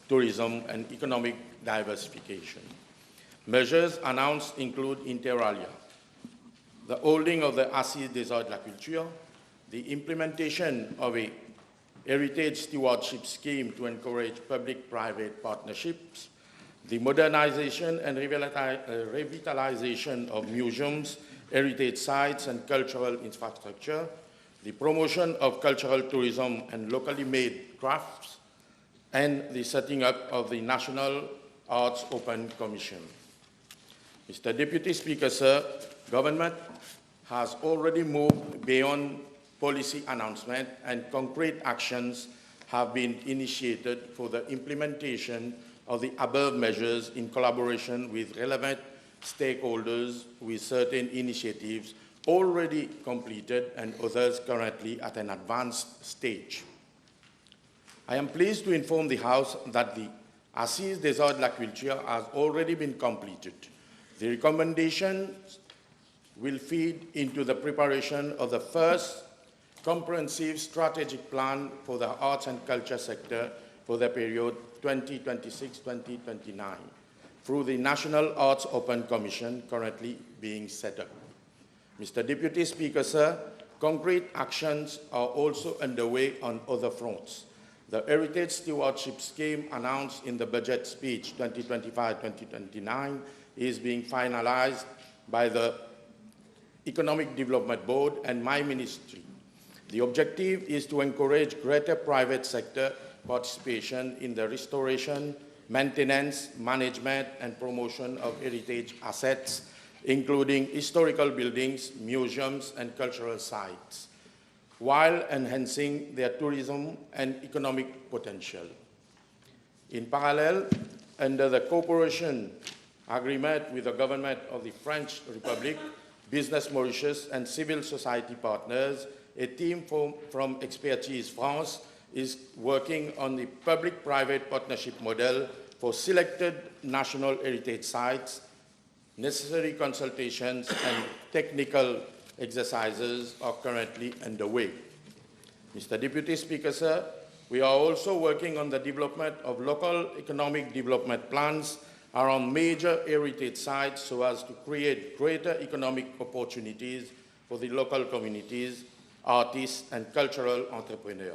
tourism, and economic diversification. Measures announced include inter alia, the holding of the Assises des Arts de la Culture, the implementation of a heritage stewardship scheme to encourage public-private partnerships, the modernization and revitalization of museums, heritage sites, and cultural infrastructure, the promotion of cultural tourism and locally made crafts, and the setting up of the National Arts Open Commission. Mr. Deputy Speaker, sir, government has already moved beyond policy announcement, and concrete actions have been initiated for the implementation of the above measures in collaboration with relevant stakeholders, with certain initiatives already completed and others currently at an advanced stage. I am pleased to inform the House that the Assises des Arts de la Culture has already been completed. The recommendations will feed into the preparation of the first comprehensive strategic plan for the arts and culture sector for the period 2026-2029 through the National Arts Open Commission currently being set up. Mr. Deputy Speaker, sir, concrete actions are also underway on other fronts. The Heritage Stewardship Scheme announced in the budget speech 2025-2029 is being finalized by the Economic Development Board and my ministry. The objective is to encourage greater private sector participation in the restoration, maintenance, management, and promotion of heritage assets, including historical buildings, museums, and cultural sites, while enhancing their tourism and economic potential. In parallel, under the cooperation agreement with the government of the French Republic, Business Mauritius, and civil society partners, a team from Expertise France is working on the public-private partnership model for selected national heritage sites. Necessary consultations and technical exercises are currently underway. Mr. Deputy Speaker, sir, we are also working on the development of local economic development plans around major heritage sites so as to create greater economic opportunities for the local communities, artists, and cultural entrepreneurs.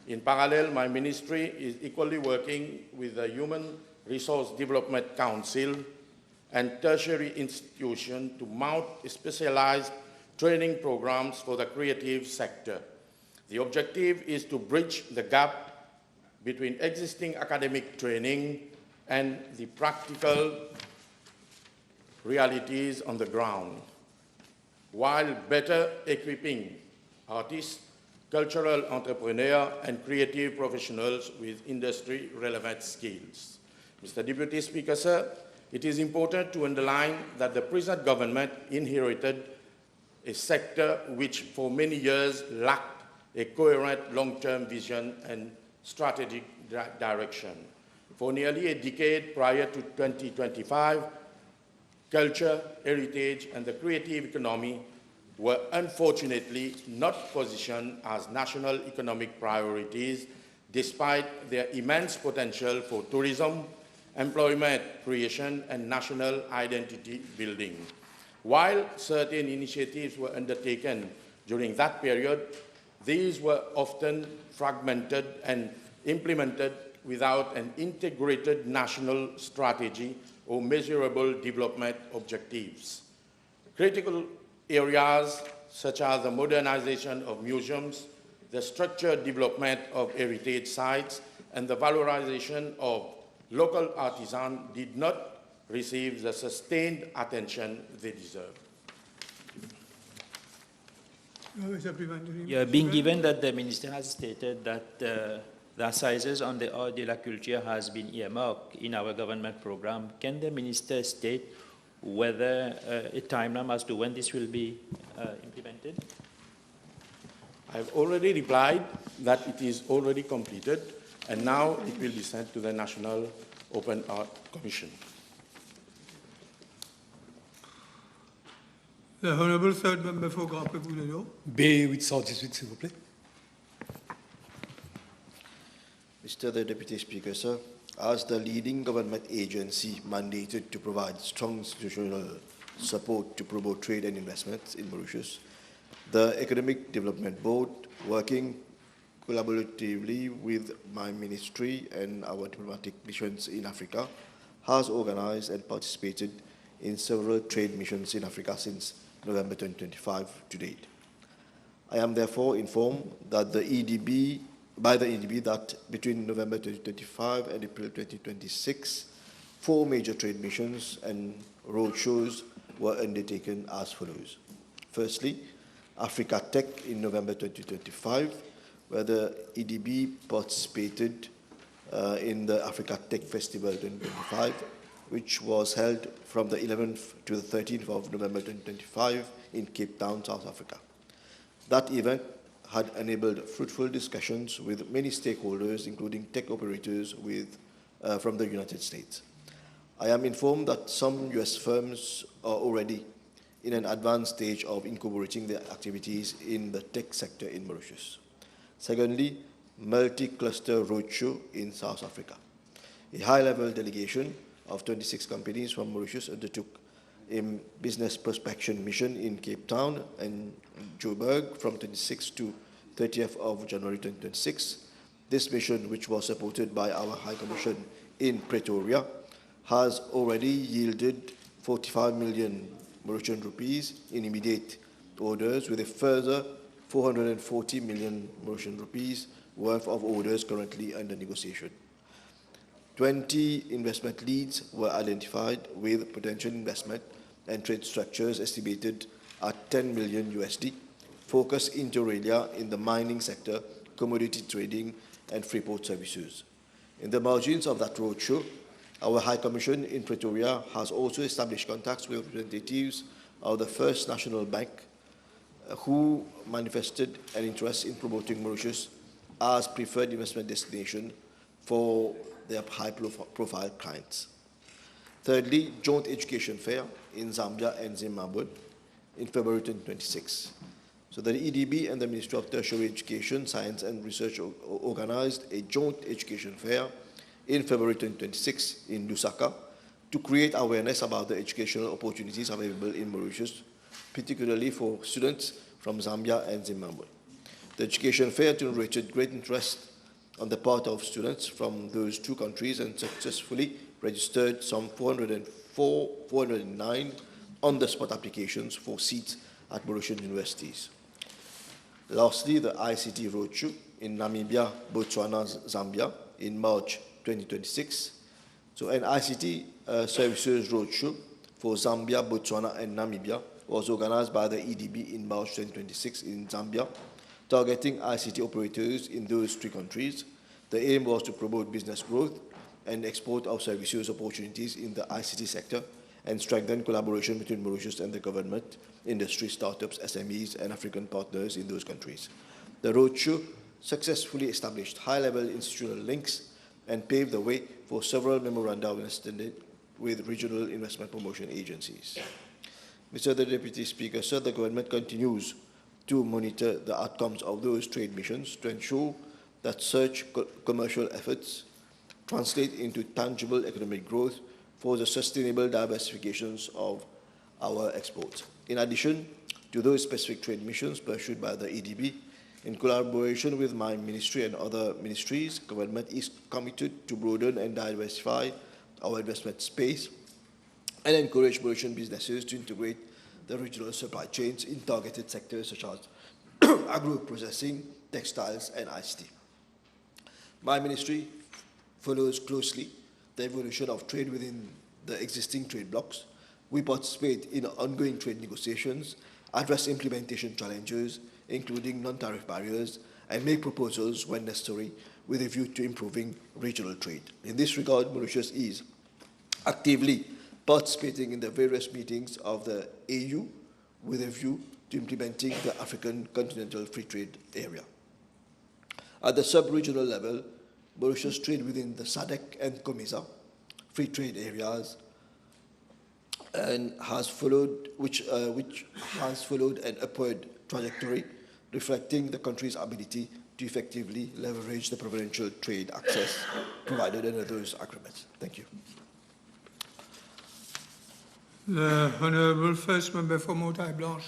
In parallel, my ministry is equally working with the Human Resource Development Council and tertiary institutions to mount specialized training programs for the creative sector. The objective is to bridge the gap between existing academic training and the practical realities on the ground, while better equipping artists, cultural entrepreneurs, and creative professionals with industry-relevant skills. Mr. Deputy Speaker, sir, it is important to underline that the present government inherited a sector which for many years lacked a coherent long-term vision and strategic direction. For nearly a decade prior to 2025, culture, heritage, and the creative economy were unfortunately not positioned as national economic priorities despite their immense potential for tourism, employment creation, and national identity building. While certain initiatives were undertaken during that period, these were often fragmented and implemented without an integrated national strategy or measurable development objectives. Critical areas such as the modernization of museums, the structured development of heritage sites, and the valorization of local artisans did not receive the sustained attention they deserve. Yeah, being given that the Minister has stated that the assizes on the Art de la Culture has been earmarked in our government program, can the Minister state whether a timeline as to when this will be implemented? I've already replied that it is already completed, and now it will be sent to the National Open Art Commission. The Honourable Third Member for Grand-Peuple. B818, s'il vous plaît. Mr. the Deputy Speaker, sir, as the leading government agency mandated to provide strong institutional support to promote trade and investments in Mauritius, the Economic Development Board, working collaboratively with my ministry and our diplomatic missions in Africa, has organized and participated in several trade missions in Africa since November 2025 to date. I am therefore informed that by the EDB that between November 2025 and April 2026, 4 major trade missions and roadshows were undertaken as follows. Firstly, Africa Tech in November 2025, where the EDB participated in the Africa Tech Festival 2025, which was held from the 11th to the 13th of November 2025 in Cape Town, South Africa. That event had enabled fruitful discussions with many stakeholders, including tech operators from the United States. I am informed that some US firms are already in an advanced stage of incorporating their activities in the tech sector in Mauritius. Secondly, multi-cluster roadshow in South Africa. A high-level delegation of 26 companies from Mauritius undertook a business prospection mission in Cape Town and Joburg from 26th to 30th of January 2026. This mission, which was supported by our High Commission in Pretoria, has already yielded 45 million Mauritian rupees in immediate orders, with a further 440 million Mauritian rupees worth of orders currently under negotiation. 20 investment leads were identified with potential investment and trade structures estimated at 10 million USD, focused inter alia in the mining sector, commodity trading, and freeport services. In the margins of that roadshow, our High Commission in Pretoria has also established contacts with representatives of the First National Bank who manifested an interest in promoting Mauritius as preferred investment destination for their high-profile clients. Thirdly, joint education fair in Zambia and Zimbabwe in February 2026. So the EDB and the Ministry of Tertiary Education, Science and Research organized a joint education fair in February 2026 in Lusaka to create awareness about the educational opportunities available in Mauritius, particularly for students from Zambia and Zimbabwe. The education fair generated great interest on the part of students from those two countries and successfully registered some 409 on-the-spot applications for seats at Mauritian universities. Lastly, the ICT Roadshow in Namibia, Botswana, Zambia in March 2026. So an ICT Services Roadshow for Zambia, Botswana and Namibia was organized by the EDB in March 2026 in Zambia, targeting ICT operators in those three countries. The aim was to promote business growth and export our services opportunities in the ICT sector and strengthen collaboration between Mauritius and the government, industry, startups, SMEs, and African partners in those countries. The roadshow successfully established high-level institutional links and paved the way for several memoranda of understanding with regional investment promotion agencies. Mr. the Deputy Speaker, sir, the government continues to monitor the outcomes of those trade missions to ensure that such commercial efforts translate into tangible economic growth for the sustainable diversifications of our exports. In addition to those specific trade missions pursued by the EDB, in collaboration with my ministry and other ministries, government is committed to broaden and diversify our investment space and encourage Mauritian businesses to integrate the regional supply chains in targeted sectors such as agro-processing, textiles, and ICT. My ministry follows closely the evolution of trade within the existing trade blocs. We participate in ongoing trade negotiations, address implementation challenges, including non-tariff barriers, and make proposals when necessary with a view to improving regional trade. In this regard, Mauritius is actively participating in the various meetings of the AU with a view to implementing the African Continental Free Trade Area. At the sub-regional level, Mauritius trade within the SADC and COMESA free trade areas and has followed, which has followed an upward trajectory, reflecting the country's ability to effectively leverage the preferential trade access provided under those agreements. Thank you. The Honourable First Member for Montagne Blanche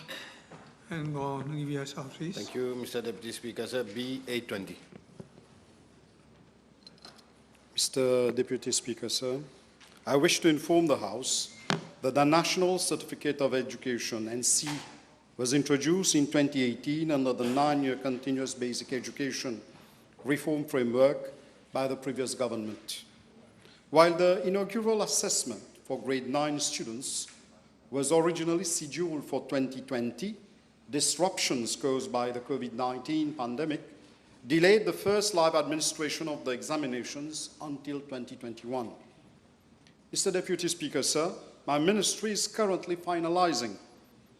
and Grand Rivière South, please. Thank you, Mr. Deputy Speaker. Sir, B820. Mr. Deputy Speaker, sir, I wish to inform the House that the National Certificate of Education, NC, was introduced in 2018 under the 9-year continuous basic education reform framework by the previous government. While the inaugural assessment for grade 9 students was originally scheduled for 2020, disruptions caused by the COVID-19 pandemic delayed the first live administration of the examinations until 2021. Mr. Deputy Speaker, sir, my ministry is currently finalizing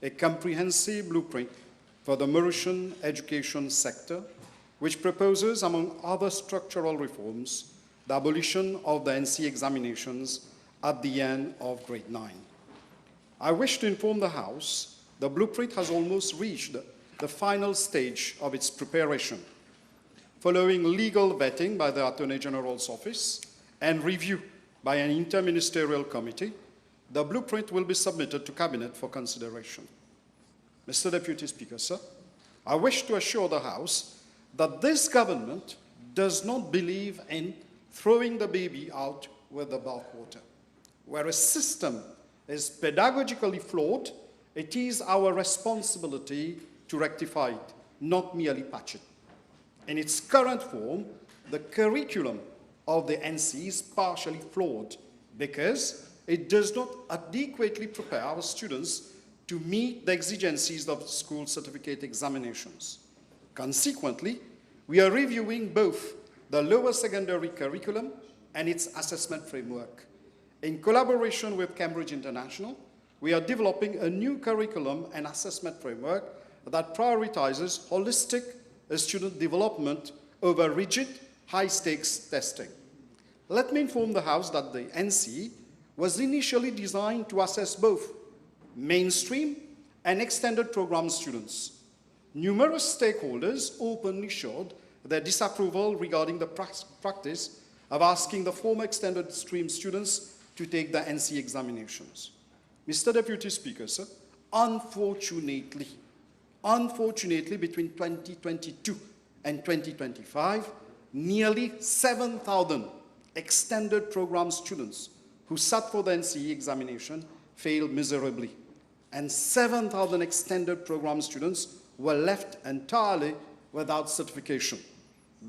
a comprehensive blueprint for the Mauritian education sector, which proposes, among other structural reforms, the abolition of the NC examinations at the end of grade 9. I wish to inform the House the blueprint has almost reached the final stage of its preparation. Following legal vetting by the Attorney General's office and review by an interministerial committee, the blueprint will be submitted to Cabinet for consideration. Mr. Deputy Speaker, sir, I wish to assure the House that this government does not believe in throwing the baby out with the bathwater. Where a system is pedagogically flawed, it is our responsibility to rectify it, not merely patch it. In its current form, the curriculum of the NC is partially flawed because it does not adequately prepare our students to meet the exigencies of school certificate examinations. Consequently, we are reviewing both the lower secondary curriculum and its assessment framework. In collaboration with Cambridge International, we are developing a new curriculum and assessment framework that prioritizes holistic student development over rigid, high-stakes testing. Let me inform the House that the NC was initially designed to assess both mainstream and extended program students. Numerous stakeholders openly showed their disapproval regarding the practice of asking the former extended stream students to take the NC examinations. Mr. Deputy Speaker, sir, unfortunately, between 2022 and 2025, nearly 7,000 extended program students who sat for the NCE examination failed miserably, and 7,000 extended program students were left entirely without certification.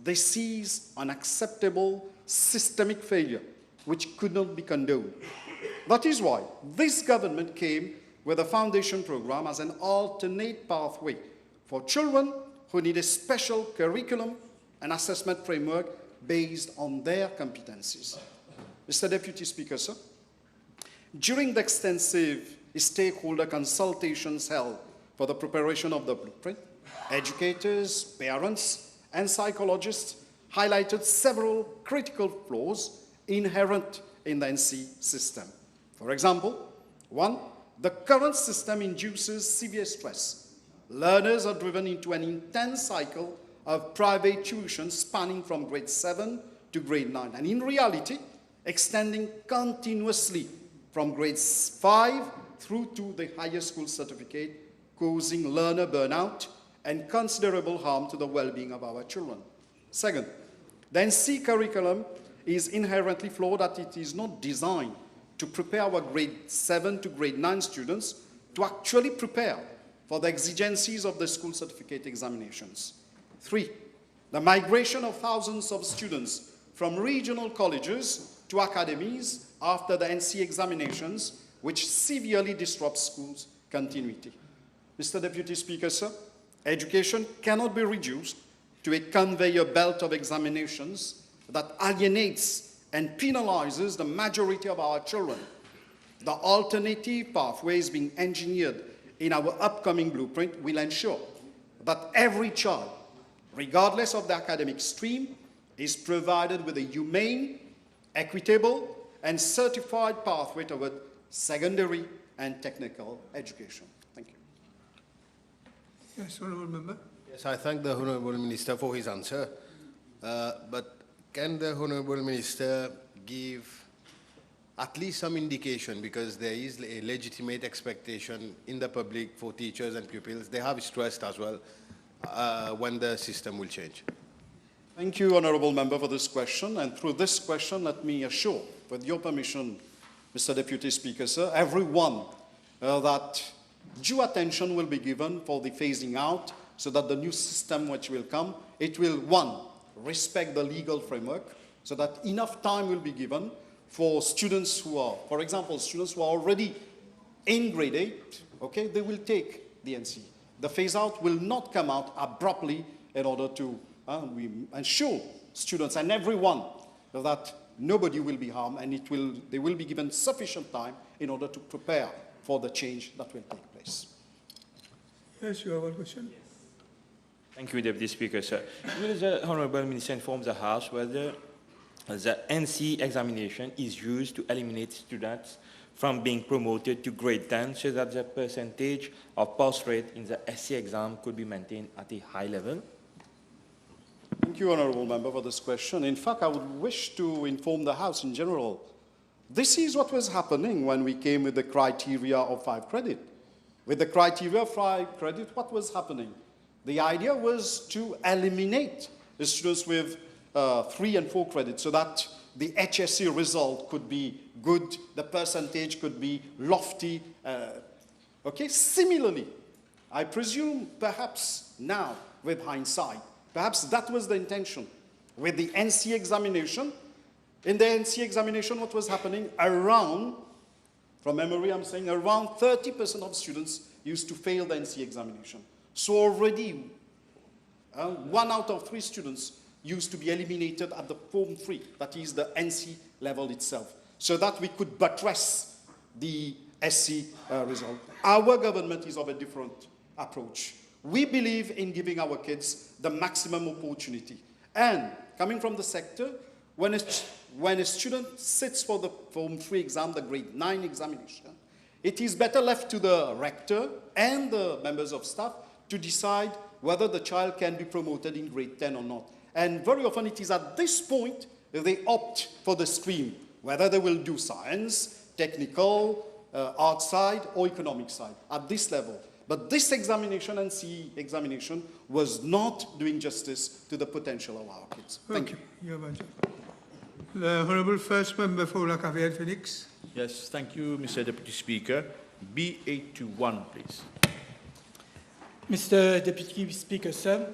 This is unacceptable systemic failure, which could not be condoned. That is why this government came with a foundation program as an alternate pathway for children who need a special curriculum and assessment framework based on their competencies. Mr. Deputy Speaker, sir, during the extensive stakeholder consultations held for the preparation of the blueprint, educators, parents, and psychologists highlighted several critical flaws inherent in the NC system. For example, one, the current system induces severe stress. Learners are driven into an intense cycle of private tuition spanning from grade 7 to grade 9, and in reality, extending continuously from grade 5 through to the higher school certificate, causing learner burnout and considerable harm to the well-being of our children. Second, the NC curriculum is inherently flawed that it is not designed to prepare our grade 7 to grade 9 students to actually prepare for the exigencies of the school certificate examinations. Three, the migration of thousands of students from regional colleges to academies after the NC examinations, which severely disrupts schools' continuity. Mr. Deputy Speaker, sir, education cannot be reduced to a conveyor belt of examinations that alienates and penalizes the majority of our children. The alternative pathways being engineered in our upcoming blueprint will ensure that every child, regardless of the academic stream, is provided with a humane, equitable, and certified pathway toward secondary and technical education. Thank you. Yes, Honourable Member. Yes, I thank the Honourable Minister for his answer. But can the Honourable Minister give at least some indication, because there is a legitimate expectation in the public for teachers and pupils, they have stressed as well, when the system will change? Thank you, Honourable Member, for this question. And through this question, let me assure, with your permission, Mr. Deputy Speaker, sir, everyone that due attention will be given for the phasing out so that the new system which will come, it will, one, respect the legal framework so that enough time will be given for students who are, for example, students who are already in grade 8, okay, they will take the NC. The phase out will not come out abruptly in order to we ensure students and everyone that nobody will be harmed, and they will be given sufficient time in order to prepare for the change that will take place. Yes, you have a question? Thank you, Deputy Speaker, sir. Will the Honourable Minister inform the House whether the NC examination is used to eliminate students from being promoted to grade 10 so that the percentage of pass rate in the SC exam could be maintained at a high level? Thank you, Honourable Member, for this question. In fact, I would wish to inform the House in general. This is what was happening when we came with the criteria of 5 credit. With the criteria of 5 credit, what was happening? The idea was to eliminate the students with 3 and 4 credits so that the HSC result could be good, the percentage could be lofty. Okay, similarly, I presume perhaps now with hindsight, perhaps that was the intention. With the NC examination, in the NC examination, what was happening? Around, from memory I'm saying, around 30% of students used to fail the NC examination. So already, 1 out of 3 students used to be eliminated at the Form 3, that is the NC level itself, so that we could buttress the SC result. Our government is of a different approach. We believe in giving our kids the maximum opportunity. And coming from the sector, when a student sits for the Form 3 exam, the grade 9 examination, it is better left to the rector and the members of staff to decide whether the child can be promoted in grade 10 or not. And very often it is at this point that they opt for the stream, whether they will do science, technical, art side, or economic side, at this level. But this examination and CE examination was not doing justice to the potential of our kids. Thank you. The Honourable First Member for La Cavière Phoenix. Yes, thank you, Mr. Deputy Speaker. B821, please. Mr. Deputy Speaker, sir,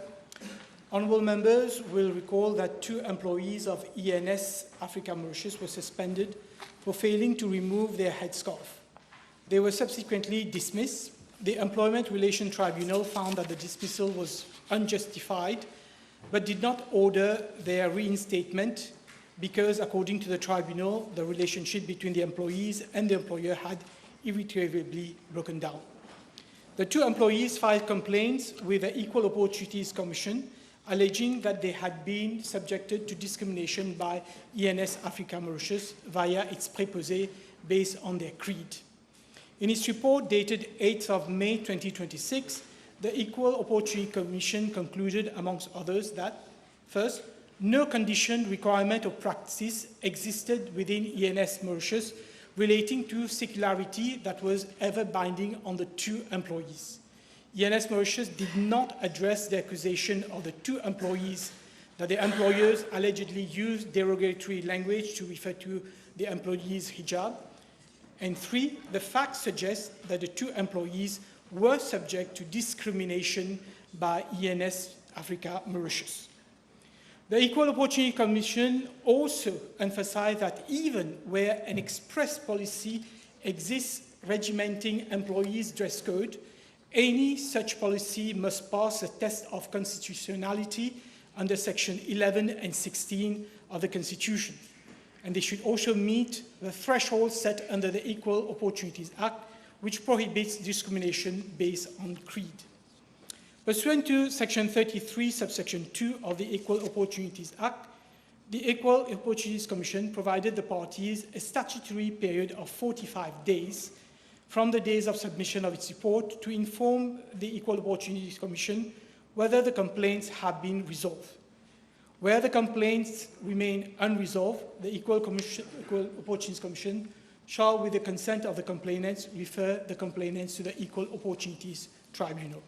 honourable members will recall that 2 employees of ENS Africa Mauritius were suspended for failing to remove their headscarf. They were subsequently dismissed. The Employment Relations Tribunal found that the dismissal was unjustified, but did not order their reinstatement because, according to the tribunal, the relationship between the employees and the employer had irretrievably broken down. The 2 employees filed complaints with the Equal Opportunities Commission, alleging that they had been subjected to discrimination by ENS Africa Mauritius via its préposé based on their creed. In its report dated 8th of May 2026, the Equal Opportunity Commission concluded, amongst others, that, first, no condition, requirement, or practice existed within ENS Mauritius relating to secularity that was ever binding on the 2 employees. ENS Mauritius did not address the accusation of the 2 employees that the employers allegedly used derogatory language to refer to the employees' hijab. And 3, the facts suggest that the 2 employees were subject to discrimination by ENS Africa Mauritius. The Equal Opportunity Commission also emphasized that even where an express policy exists regimenting employees' dress code, any such policy must pass a test of constitutionality under Section 11 and 16 of the Constitution. And they should also meet the threshold set under the Equal Opportunities Act, which prohibits discrimination based on creed. Pursuant to Section 33, subsection 2 of the Equal Opportunities Act, the Equal Opportunities Commission provided the parties a statutory period of 45 days from the days of submission of its report to inform the Equal Opportunities Commission whether the complaints have been resolved. Where the complaints remain unresolved, the Equal Opportunities Commission shall, with the consent of the complainants, refer the complainants to the Equal Opportunities Tribunal.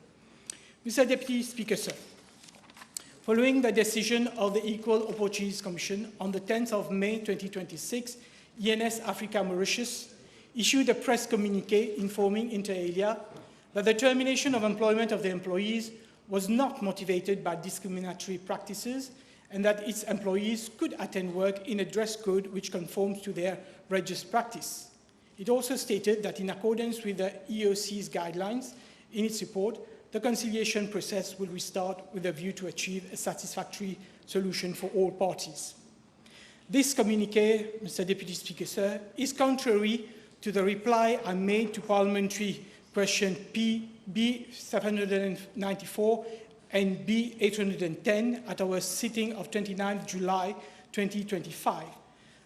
Mr. Deputy Speaker, sir, following the decision of the Equal Opportunities Commission on the 10th of May 2026, ENS Africa Mauritius issued a press communiqué informing inter alia that the termination of employment of the employees was not motivated by discriminatory practices and that its employees could attend work in a dress code which conforms to their registered practice. It also stated that in accordance with the EOC's guidelines in its report, the conciliation process will restart with a view to achieve a satisfactory solution for all parties. This communiqué, Mr. Deputy Speaker, sir, is contrary to the reply I made to parliamentary question B794 and B810 at our sitting of 29 July 2025.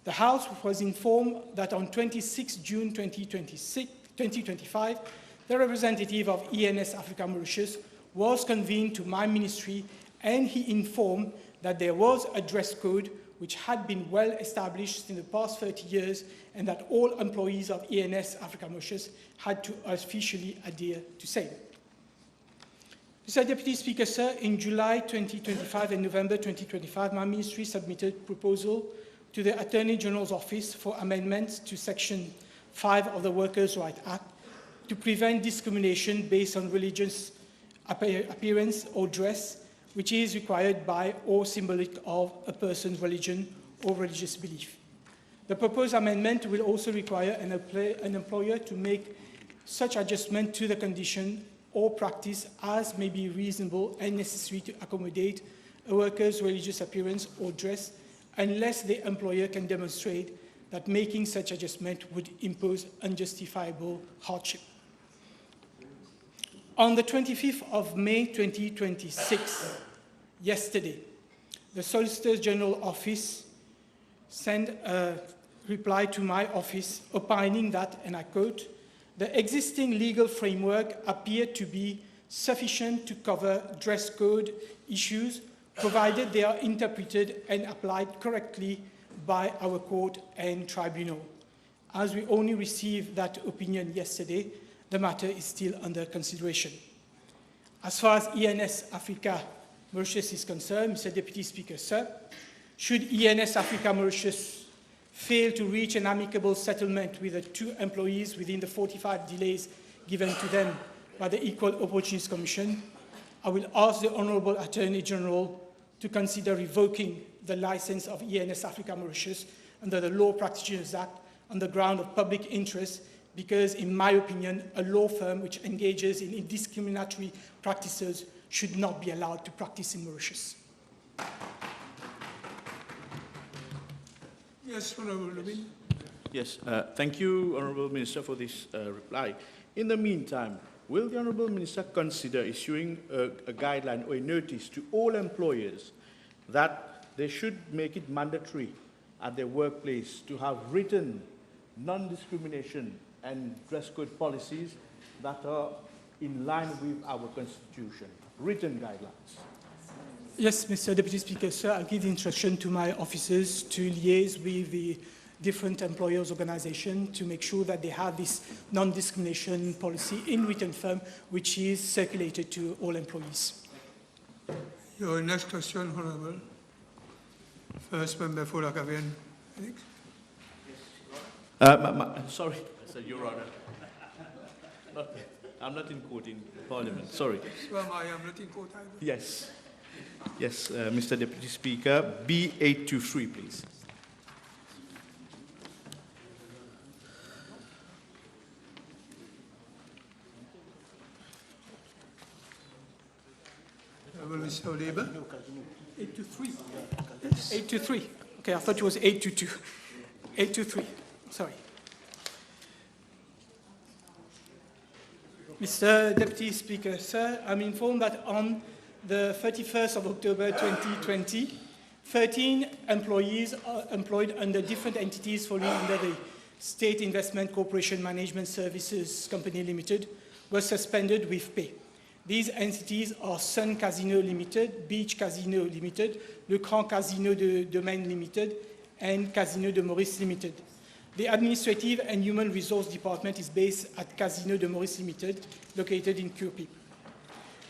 The House was informed that on 26 June 2025, the representative of ENS Africa Mauritius was convened to my ministry, and he informed that there was a dress code which had been well established in the past 30 years and that all employees of ENS Africa Mauritius had to officially adhere to same. Mr. Deputy Speaker, sir, in July 2025 and November 2025, my ministry submitted proposal to the Attorney General's Office for amendments to Section 5 of the Workers' Rights Act to prevent discrimination based on religious appearance or dress, which is required by or symbolic of a person's religion or religious belief. The proposed amendment will also require an employer to make such adjustment to the condition or practice as may be reasonable and necessary to accommodate a worker's religious appearance or dress, unless the employer can demonstrate that making such adjustment would impose unjustifiable hardship. On the 25th of May 2026, yesterday, the Solicitor General Office sent a reply to my office opining that, and I quote, "The existing legal framework appeared to be sufficient to cover dress code issues, provided they are interpreted and applied correctly by our court and tribunal. As we only received that opinion yesterday, the matter is still under consideration." As far as ENS Africa Mauritius is concerned, Mr. Deputy Speaker, sir, should ENS Africa Mauritius failed to reach an amicable settlement with the 2 employees within the 45 days given to them by the Equal Opportunities Commission, I will ask the Honourable Attorney General to consider revoking the license of ENS Africa Mauritius under the Law Practitioners Act on the ground of public interest, because, in my opinion, a law firm which engages in discriminatory practices should not be allowed to practice in Mauritius. Yes, Honourable Lubin. Yes, thank you, Honourable Minister, for this reply. In the meantime, will the Honourable Minister consider issuing a guideline or a notice to all employers that they should make it mandatory at their workplace to have written non-discrimination and dress code policies that are in line with our Constitution, written guidelines? Yes, Mr. Deputy Speaker, sir, I'll give the instruction to my officers to liaise with the different employers' organizations to make sure that they have this non-discrimination policy in written form, which is circulated to all employees. Your next question, Honourable. First member for La Caverne. Sorry, Your Honour. I'm not in court in Parliament, sorry. So am I am not in court either. Yes. Yes, Mr. Deputy Speaker, B823, please. Mr. Oliba. 823. 823. Okay, I thought it was 822. 823. Sorry. Mr. Deputy Speaker, sir, I'm informed that on the 31st of October 2020, 13 employees are employed under different entities falling under the State Investment Corporation Management Services Company Limited were suspended with pay. These entities are Sun Casino Limited, Beach Casino Limited, Le Grand Casino de Domaine Limited, and Casino de Maurice Limited. The Administrative and Human Resource Department is based at Casino de Maurice Limited, located in Kurpi.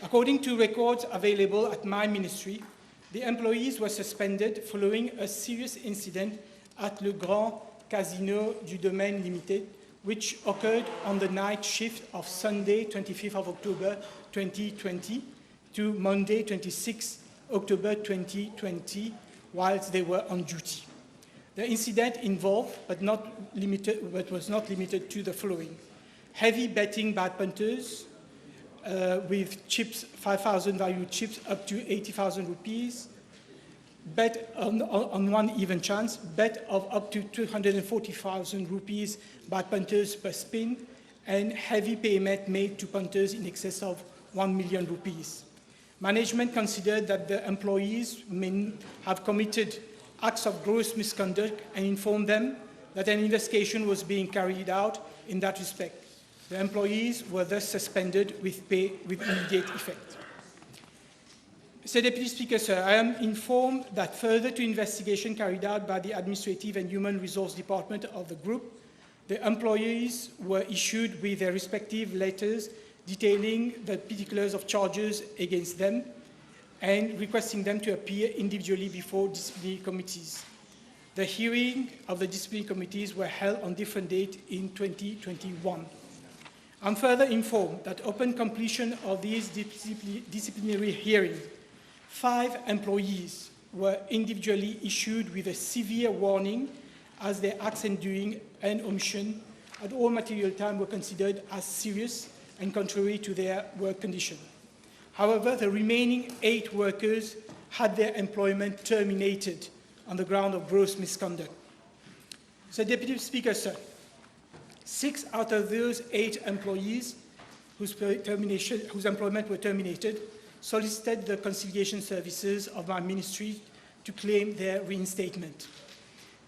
According to records available at my ministry, the employees were suspended following a serious incident at Le Grand Casino du Domaine Limited, which occurred on the night shift of Sunday, 25th of October 2020 to Monday, 26th October 2020, whilst they were on duty. The incident involved, but was not limited to the following: heavy betting by punters with chips, 5,000 value chips up to 80,000 rupees, bet on one even chance, bet of up to 240,000 rupees by punters per spin, and heavy payment made to punters in excess of 1 million rupees. Management considered that the employees may have committed acts of gross misconduct and informed them that an investigation was being carried out in that respect. The employees were thus suspended with pay with immediate effect. Mr. Deputy Speaker, sir, I am informed that further to investigation carried out by the Administrative and Human Resource Department of the group, the employees were issued with their respective letters detailing the particulars of charges against them and requesting them to appear individually before disciplinary committees. The hearing of the disciplinary committees were held on different dates in 2021. I'm further informed that upon completion of these disciplinary hearings, 5 employees were individually issued with a severe warning as their acts and doing and omission at all material time were considered as serious and contrary to their work condition. However, the remaining 8 workers had their employment terminated on the ground of gross misconduct. So, Deputy Speaker, sir, 6 out of those 8 employees whose employment were terminated solicited the conciliation services of my ministry to claim their reinstatement.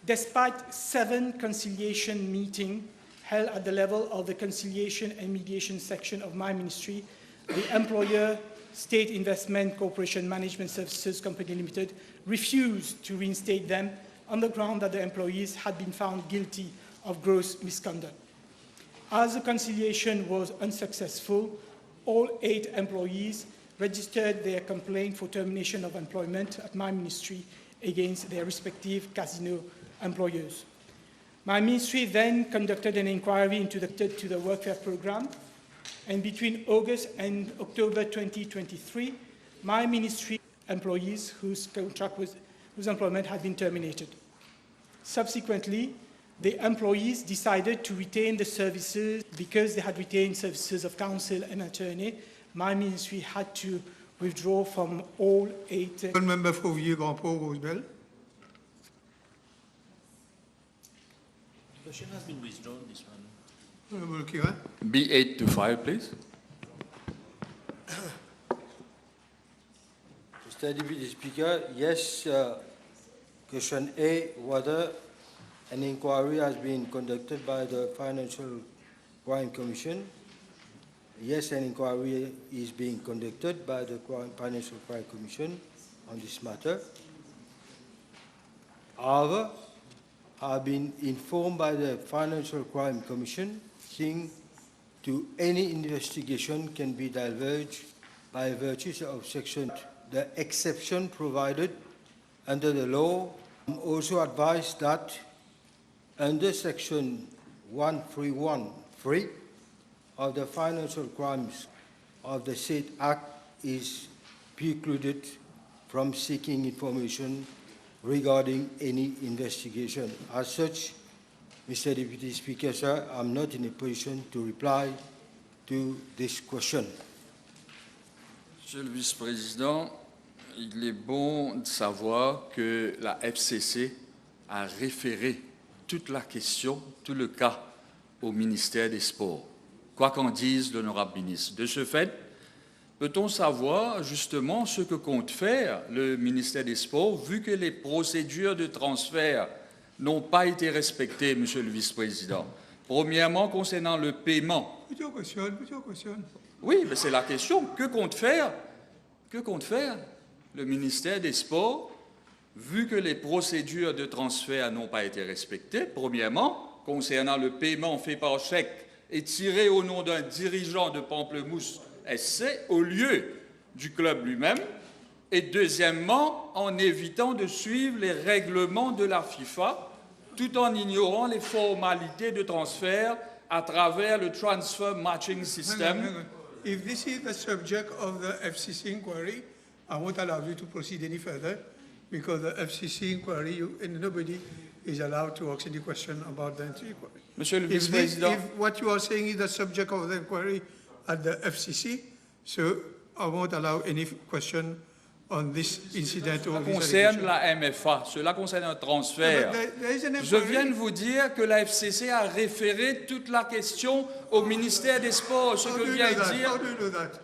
Despite 7 conciliation meetings held at the level of the conciliation and mediation section of my ministry, the employer, State Investment Corporation Management Services Company Limited, refused to reinstate them on the ground that the employees had been found guilty of gross misconduct. As the conciliation was unsuccessful, all 8 employees registered their complaint for termination of employment at my ministry against their respective casino employers. My ministry then conducted an inquiry into the workfare program, and between August and October 2023, my ministry employees whose employment had been terminated. Subsequently, the employees decided to retain the services. Because they had retained services of counsel and attorney, my ministry had to withdraw from all 8. One member for Vieux-Grand-Port, Rosebell. Question has been withdrawn, this one. Honorable Kira. B8 to file, please. Mr. Deputy Speaker, yes, question A, whether an inquiry has been conducted by the Financial Crime Commission. Yes, an inquiry is being conducted by the Financial Crime Commission on this matter. However, I have been informed by the Financial Crime Commission to any investigation can be divulged by virtue of section. The exception provided under the law. I'm also advised that under section 1313 of the Financial Crimes of the said Act is precluded from seeking information regarding any investigation. As such, Mr. Deputy Speaker, sir, I'm not in a position to reply to this question. Monsieur le Vice-président, il est bon de savoir que la FCC a référé toute la question, tout le cas au ministère des Sports, quoi qu'en dise l'honorable ministre. De ce fait, peut-on savoir justement ce que compte faire le ministère des Sports, vu que les procédures de transfert n'ont pas été respectées, Monsieur le Vice-président? Premièrement, concernant le paiement. Oui, mais c'est la question. Que compte faire le ministère des Sports, vu que les procédures de transfert n'ont pas été respectées? Premièrement, concernant le paiement fait par chèque et tiré au nom d'un dirigeant de Pamplemousse SC au lieu du club lui-même. Et deuxièmement, en évitant de suivre les règlements de la FIFA, tout en ignorant les formalités de transfert à travers le Transfer Matching System. Hang on. If this is the subject of the FCC inquiry, I won't allow you to proceed any further, because the FCC inquiry, and nobody is allowed to ask any question about the inquiry. Monsieur le Vice-président. If what you are saying is the subject of the inquiry at the FCC, so I won't allow any question on this incident. Cela concerne la MFA, cela concerne un transfert. Je viens de vous dire que la FCC a référé toute la question au ministère des Sports, ce que vient de dire. How do you know that?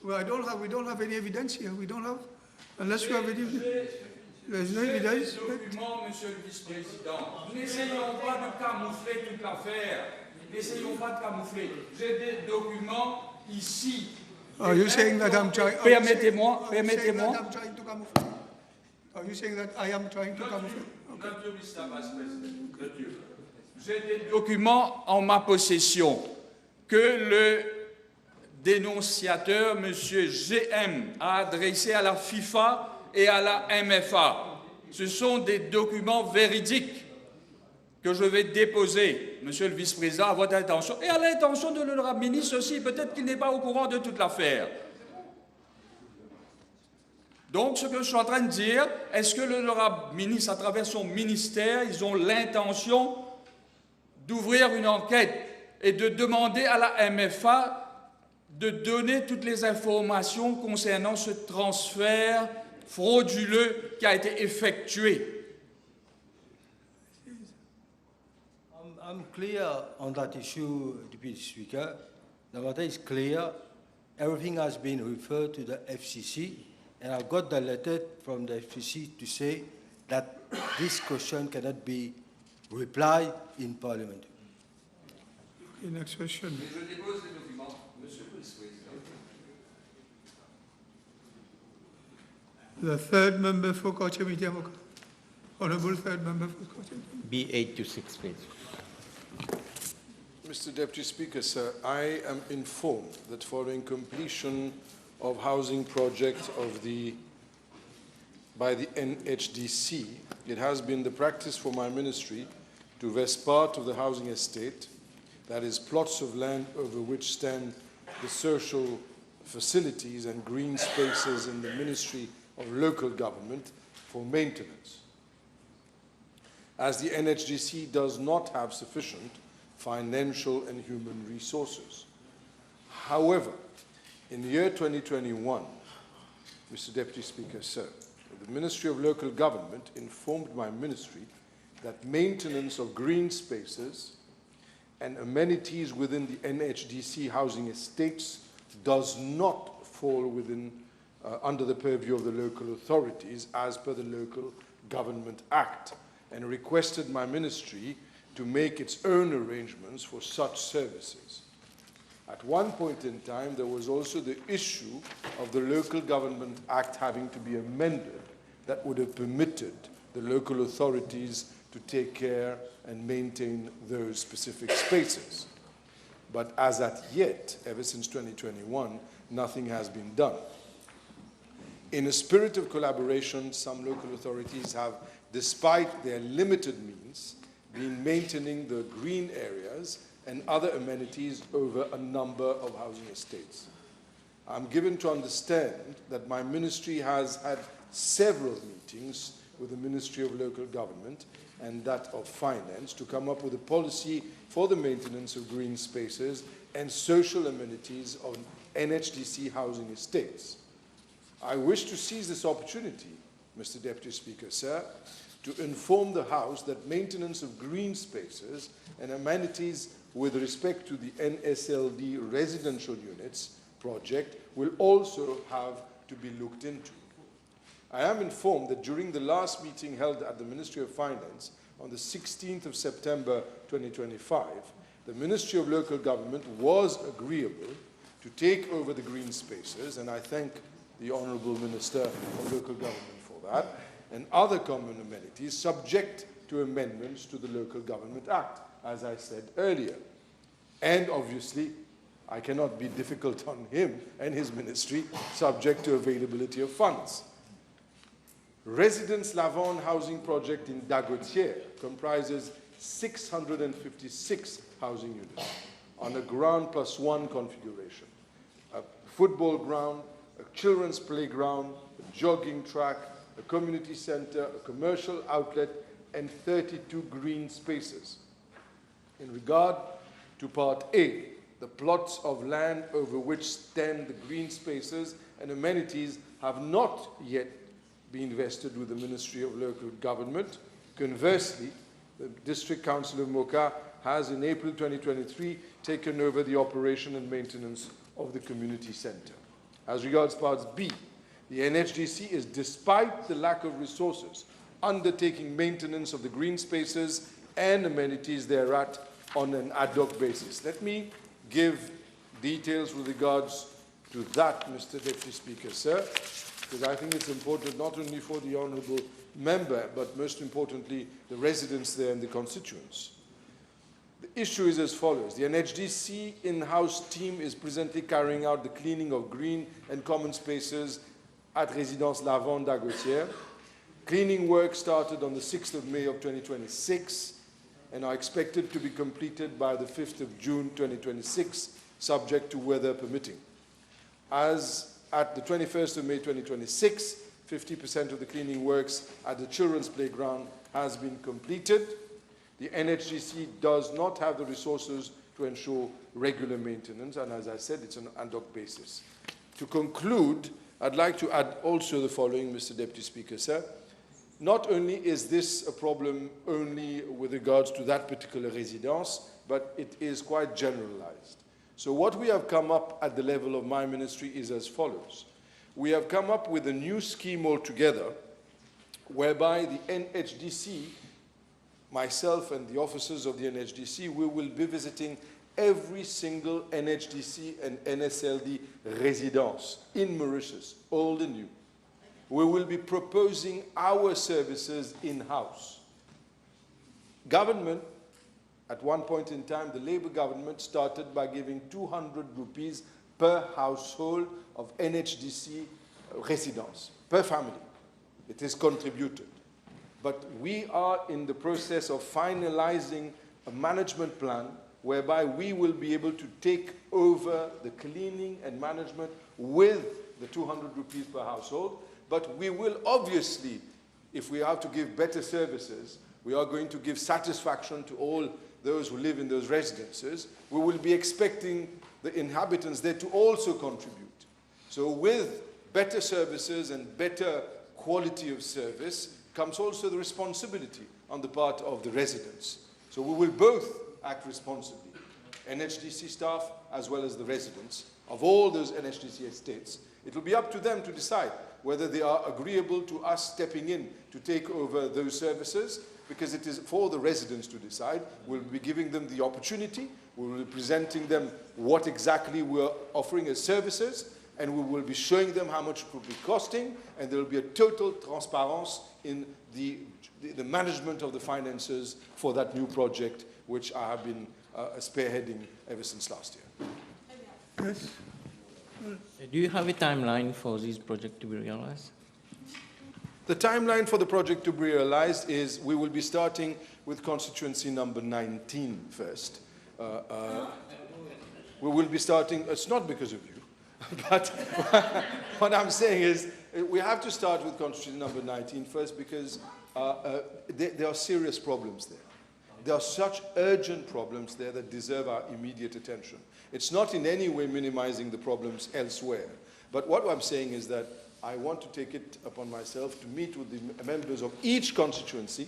Well, we don't have any evidence here. We don't have, unless you have any. There's no evidence. Documents, Monsieur le Vice-président. N'essayons pas de camoufler toute l'affaire. N'essayons pas de camoufler. J'ai des documents ici. Are you saying that I'm trying? Permettez-moi. Are you saying that I am trying to camouflage? J'ai des documents en ma possession que le dénonciateur, M. GM, a adressés à la FIFA et à la MFA. Ce sont des documents véridiques que je vais déposer, Monsieur le Vice-président, à votre attention, et à l'intention de l'honorable ministre aussi. Peut-être qu'il n'est pas au courant de toute l'affaire. Donc, ce que je suis en train de dire, est-ce que l'honorable ministre, à travers son ministère, ils ont l'intention d'ouvrir une enquête et de demander à la MFA de donner toutes les informations concernant ce transfert frauduleux qui a été effectué? I'm clear on that issue, Deputy Speaker. The matter is clear. Everything has been referred to the FCC, and I've got the letter from the FCC to say that this question cannot be replied in Parliament. Okay, next question. The third member for Kochemiti, Honourable third member for Kochemiti. B8 to 6, please. Mr. Deputy Speaker, sir, I am informed that following completion of housing project by the NHDC, it has been the practice for my ministry to vest part of the housing estate, that is, plots of land over which stand the social facilities and green spaces in the Ministry of Local Government for maintenance, as the NHDC does not have sufficient financial and human resources. However, in the year 2021, Mr. Deputy Speaker, sir, the Ministry of Local Government informed my ministry that maintenance of green spaces and amenities within the NHDC housing estates does not fall within, under the purview of the local authorities as per the Local Government Act, and requested my ministry to make its own arrangements for such services. At one point in time, there was also the issue of the Local Government Act having to be amended that would have permitted the local authorities to take care and maintain those specific spaces. But as at yet, ever since 2021, nothing has been done. In a spirit of collaboration, some local authorities have, despite their limited means, been maintaining the green areas and other amenities over a number of housing estates. I'm given to understand that my ministry has had several meetings with the Ministry of Local Government and that of Finance to come up with a policy for the maintenance of green spaces and social amenities on NHDC housing estates. I wish to seize this opportunity, Mr. Deputy Speaker, sir, to inform the House that maintenance of green spaces and amenities with respect to the NSLD residential units project will also have to be looked into. I am informed that during the last meeting held at the Ministry of Finance on the 16th of September 2025, the Ministry of Local Government was agreeable to take over the green spaces, and I thank the Honourable Minister of Local Government for that, and other common amenities subject to amendments to the Local Government Act, as I said earlier. And obviously, I cannot be difficult on him and his ministry, subject to availability of funds. Residence Lavande housing project in Dagotier comprises 656 housing units on a ground plus one configuration, a football ground, a children's playground, a jogging track, a community center, a commercial outlet, and 32 green spaces. In regard to Part A, the plots of land over which stand the green spaces and amenities have not yet been vested with the Ministry of Local Government. Conversely, the District Council of Mocha has in April 2023 taken over the operation and maintenance of the community centre. As regards Parts B, the NHDC is, despite the lack of resources, undertaking maintenance of the green spaces and amenities thereat on an ad hoc basis. Let me give details with regards to that, Mr. Deputy Speaker, sir, because I think it's important not only for the Honourable Member, but most importantly, the residents there and the constituents. The issue is as follows. The NHDC in-house team is presently carrying out the cleaning of green and common spaces at Résidence Lavande d'Agotière. Cleaning work started on the 6th of May of 2026 and are expected to be completed by the 5th of June 2026, subject to weather permitting. As at the 21st of May 2026, 50% of the cleaning works at the children's playground has been completed. The NHDC does not have the resources to ensure regular maintenance, and as I said, it's on an ad hoc basis. To conclude, I'd like to add also the following, Mr. Deputy Speaker, sir. Not only is this a problem only with regards to that particular residence, but it is quite generalized. So what we have come up at the level of my ministry is as follows. We have come up with a new scheme altogether, whereby the NHDC, myself and the officers of the NHDC, we will be visiting every single NHDC and NSLD residence in Mauritius, old and new. We will be proposing our services in-house. Government, at one point in time, the Labour government started by giving 200 rupees per household of NHDC residence, per family. It is contributed. But we are in the process of finalizing a management plan whereby we will be able to take over the cleaning and management with the 200 rupees per household. But we will obviously, if we have to give better services, we are going to give satisfaction to all those who live in those residences. We will be expecting the inhabitants there to also contribute. So with better services and better quality of service comes also the responsibility on the part of the residents. So we will both act responsibly, NHDC staff as well as the residents of all those NHDC estates. It will be up to them to decide whether they are agreeable to us stepping in to take over those services, because it is for the residents to decide. We'll be giving them the opportunity, we will be presenting them what exactly we're offering as services, and we will be showing them how much it will be costing, and there will be a total transparency in the management of the finances for that new project, which I have been spearheading ever since last year. Yes. Do you have a timeline for this project to be realized? The timeline for the project to be realized is we will be starting with constituency number 19 first. We will be starting, it's not because of you, but what I'm saying is we have to start with constituency number 19 first because there are serious problems there. There are such urgent problems there that deserve our immediate attention. It's not in any way minimizing the problems elsewhere. But what I'm saying is that I want to take it upon myself to meet with the members of each constituency,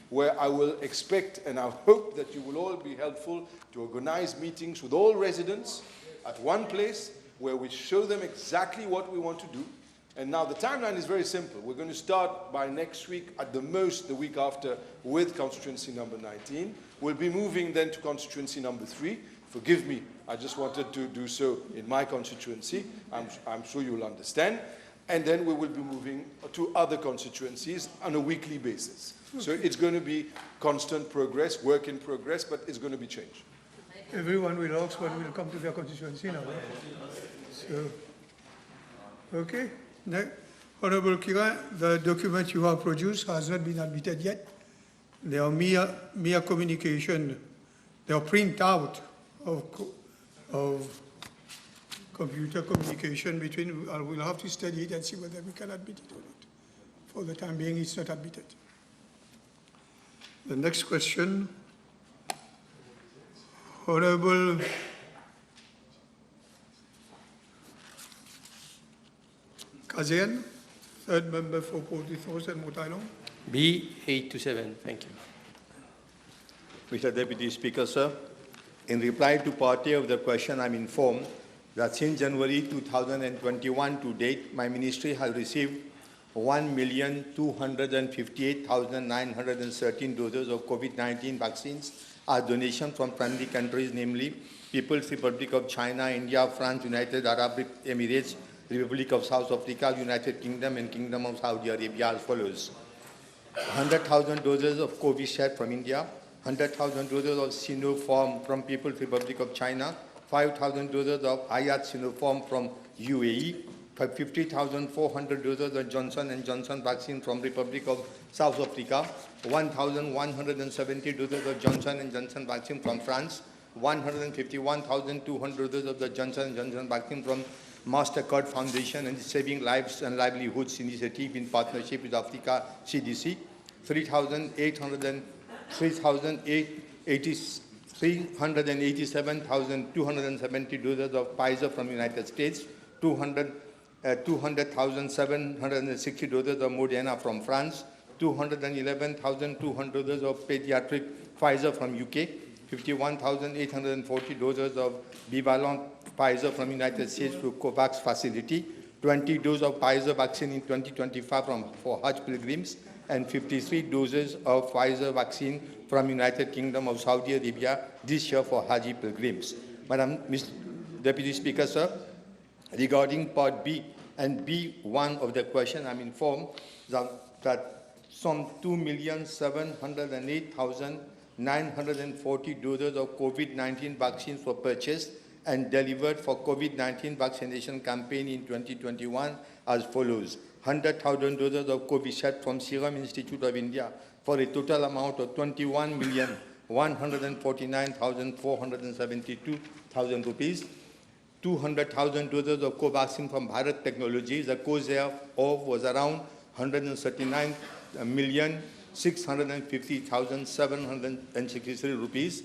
where I will expect and I hope that you will all be helpful to organize meetings with all residents at one place where we show them exactly what we want to do. And now the timeline is very simple. We're going to start by next week, at the most the week after, with constituency number 19. We'll be moving then to constituency number 3. Forgive me, I just wanted to do so in my constituency. I'm sure you'll understand. And then we will be moving to other constituencies on a weekly basis. So it's going to be constant progress, work in progress, but it's going to be change. Everyone will ask when will come to their constituency now. So, okay. Now, Honorable Kira, the document you have produced has not been admitted yet. They are mere communication. They are printout of computer communication between, we'll have to study it and see whether we can admit it or not. For the time being, it's not admitted. The next question, Honorable Kazian, third member for Port Ethos and Motailong. B827, thank you. Mr. Deputy Speaker, sir, in reply to part A of the question, I'm informed that since January 2021 to date, my ministry has received 1,258,913 doses of COVID-19 vaccines as donation from friendly countries, namely People's Republic of China, India, France, United Arab Emirates, Republic of South Africa, United Kingdom, and Kingdom of Saudi Arabia as follows. 100,000 doses of Covishield from India, 100,000 doses of Sinopharm from People's Republic of China, 5,000 doses of Hayat Sinopharm from UAE, 50,400 doses of Johnson & Johnson vaccine from Republic of South Africa, 1,170 doses of Johnson & Johnson vaccine from France, 151,200 doses of the Johnson & Johnson vaccine from MasterCard Foundation and Saving Lives and Livelihoods Initiative in partnership with Africa CDC, 387,270 doses of Pfizer from United States, 200,760 doses of Moderna from France, 211,200 doses of pediatric Pfizer from UK, 51,840 doses of bivalent Pfizer from United States through COVAX facility, 20 doses of Pfizer vaccine in 2025 for Hajj pilgrims, and 53 doses of Pfizer vaccine from United Kingdom of Saudi Arabia this year for Hajj pilgrims. Madam Deputy Speaker, sir, regarding Part B and B1 of the question, I'm informed that some 2,708,940 doses of COVID-19 vaccines were purchased and delivered for COVID-19 vaccination campaign in 2021 as follows. 100,000 doses of Covishield from Serum Institute of India for a total amount of 21,149,472 rupees. 200,000 doses of Covaxin from Bharat Technologies. The cost thereof was around 139,650,763 rupees,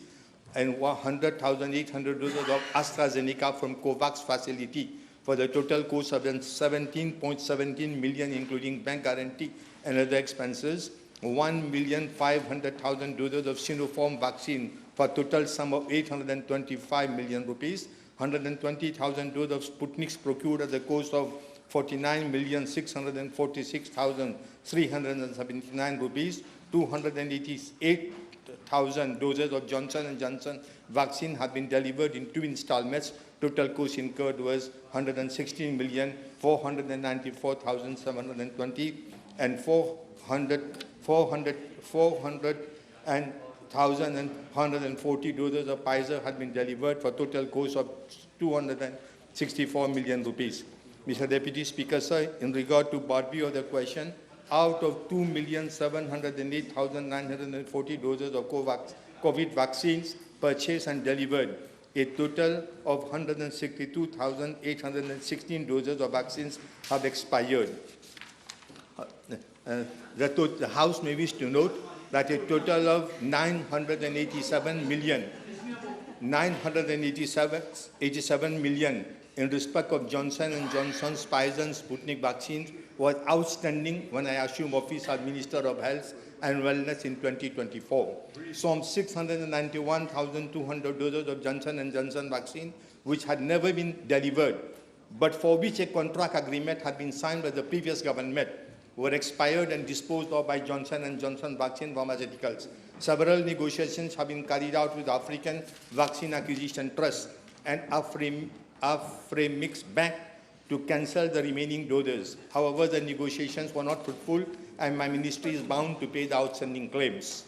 and 100,800 doses of AstraZeneca from COVAX facility for the total cost of 17.17 million, including bank guarantee and other expenses. 1,500,000 doses of Sinopharm vaccine for total sum of 825 million rupees. 120,000 doses of Sputniks procured at the cost of 49,646,379 rupees. 288,000 doses of Johnson & Johnson vaccine have been delivered in 2 installments. Total cost incurred was 116,494,720, and 400,140 doses of Pfizer had been delivered for total cost of 264 million rupees. Mr. Deputy Speaker, sir, in regard to part B of the question, out of 2,708,940 doses of COVID vaccines purchased and delivered, a total of 162,816 doses of vaccines have expired. The House may wish to note that a total of 987 million in respect of Johnson & Johnson's Pfizer and Sputnik vaccines was outstanding when I assumed office as Minister of Health and Wellness in 2024. Some 691,200 doses of Johnson & Johnson vaccine, which had never been delivered, but for which a contract agreement had been signed by the previous government, were expired and disposed of by Johnson & Johnson Vaccine Pharmaceuticals. Several negotiations have been carried out with African Vaccine Acquisition Trust and Afremix Bank to cancel the remaining doses. However, the negotiations were not fruitful, and my ministry is bound to pay the outstanding claims.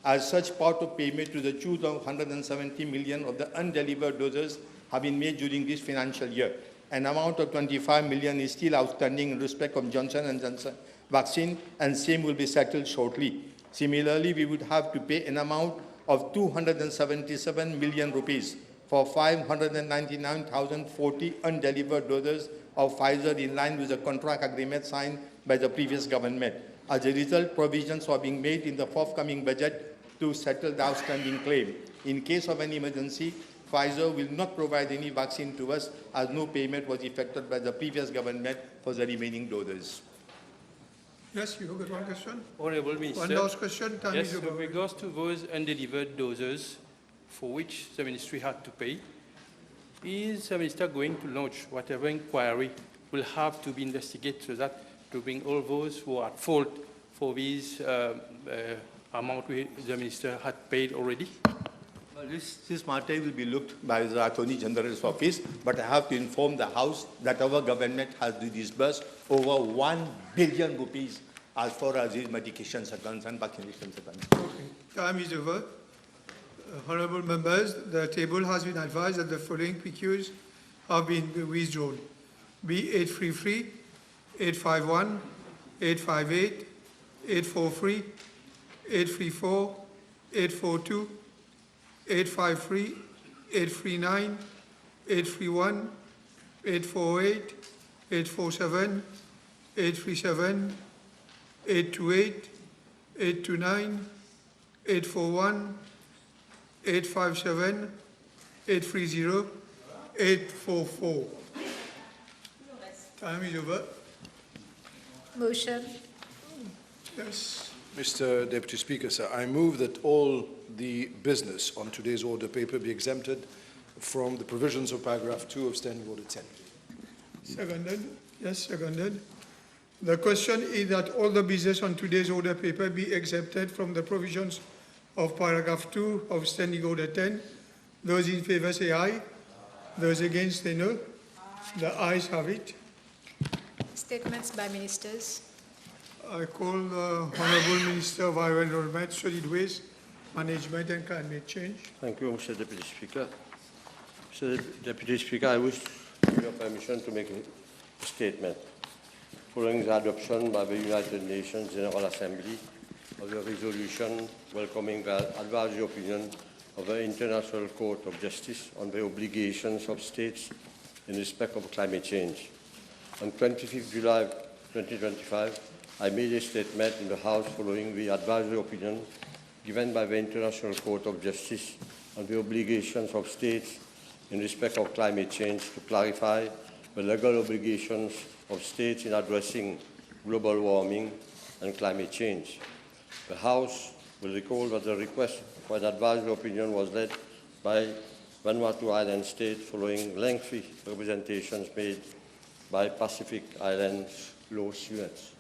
As such, part of payment to the tune of 170 million of the undelivered doses have been made during this financial year. An amount of 25 million is still outstanding in respect of Johnson & Johnson vaccine, and same will be settled shortly. Similarly, we would have to pay an amount of 277 million rupees for 599,040 undelivered doses of Pfizer in line with the contract agreement signed by the previous government. As a result, provisions are being made in the forthcoming budget to settle the outstanding claim. In case of an emergency, Pfizer will not provide any vaccine to us, as no payment was effected by the previous government for the remaining doses. Yes, you have got one question? Honorable Minister. One last question. Time yes, is over. with regards to those undelivered doses for which the ministry had to pay, is the minister going to launch whatever inquiry will have to be investigated so that to bring all those who are at fault for these amount the minister had paid already? This matter will be looked by the Attorney General's office, but I have to inform the House that our government has disbursed over 1 billion rupees as far as these medications are concerned, vaccinations are concerned. Okay. Time is over. Honorable members, the table has been advised that the following PQs have been withdrawn. B833, 851, 858, 843, 834, 842, 853, 839, 831, 848, 847, 837, 828, 829, 841, 857, 830, 844. Time is over. Motion. Yes. Mr. Deputy Speaker, sir, I move that all the business on today's order paper be exempted from the provisions of paragraph 2 of Standing Order 10. Seconded. Yes, seconded. The question is that all the business on today's order paper be exempted from the provisions of paragraph 2 of Standing Order 10. Those in favor say aye. Those against say no. The ayes have it. Statements by ministers. I call the Honourable Minister of Environment, Solid Waste, Management and Climate Change. Thank you, Mr. Deputy Speaker. Mr. Deputy Speaker, I wish your permission to make a statement. Following the adoption by the United Nations General Assembly of the resolution welcoming the advisory opinion of the International Court of Justice on the obligations of states in respect of climate change. On 25th July 2025, I made a statement in the House following the advisory opinion given by the International Court of Justice on the obligations of states in respect of climate change to clarify the legal obligations of states in addressing global warming and climate change. The House will recall that the request for an advisory opinion was led by Vanuatu Island State following lengthy representations made by Pacific Islands law students.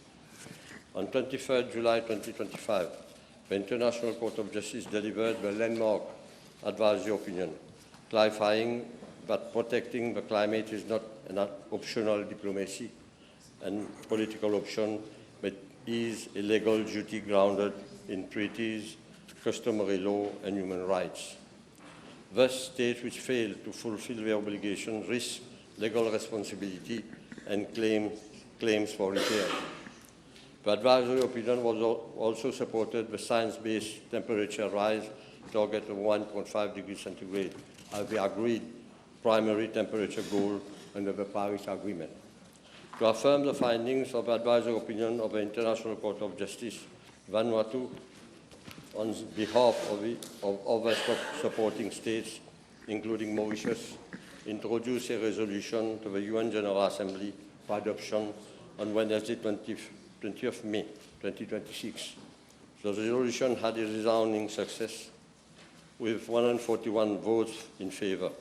On 23rd July 2025, the International Court of Justice delivered the landmark advisory opinion, clarifying that protecting the climate is not an optional diplomacy and political option, but is a legal duty grounded in treaties, customary law, and human rights. Thus, states which fail to fulfill their obligations risk legal responsibility and claims for repair. The advisory opinion was also supported the science-based temperature rise target of 1.5 degrees centigrade as the agreed primary temperature goal under the Paris Agreement. To affirm the findings of the advisory opinion of the International Court of Justice, Vanuatu, on behalf of other supporting states, including Mauritius, introduced a resolution to the UN General Assembly for adoption on Wednesday, 20th May 2026. The resolution had a resounding success with 141 votes in favor,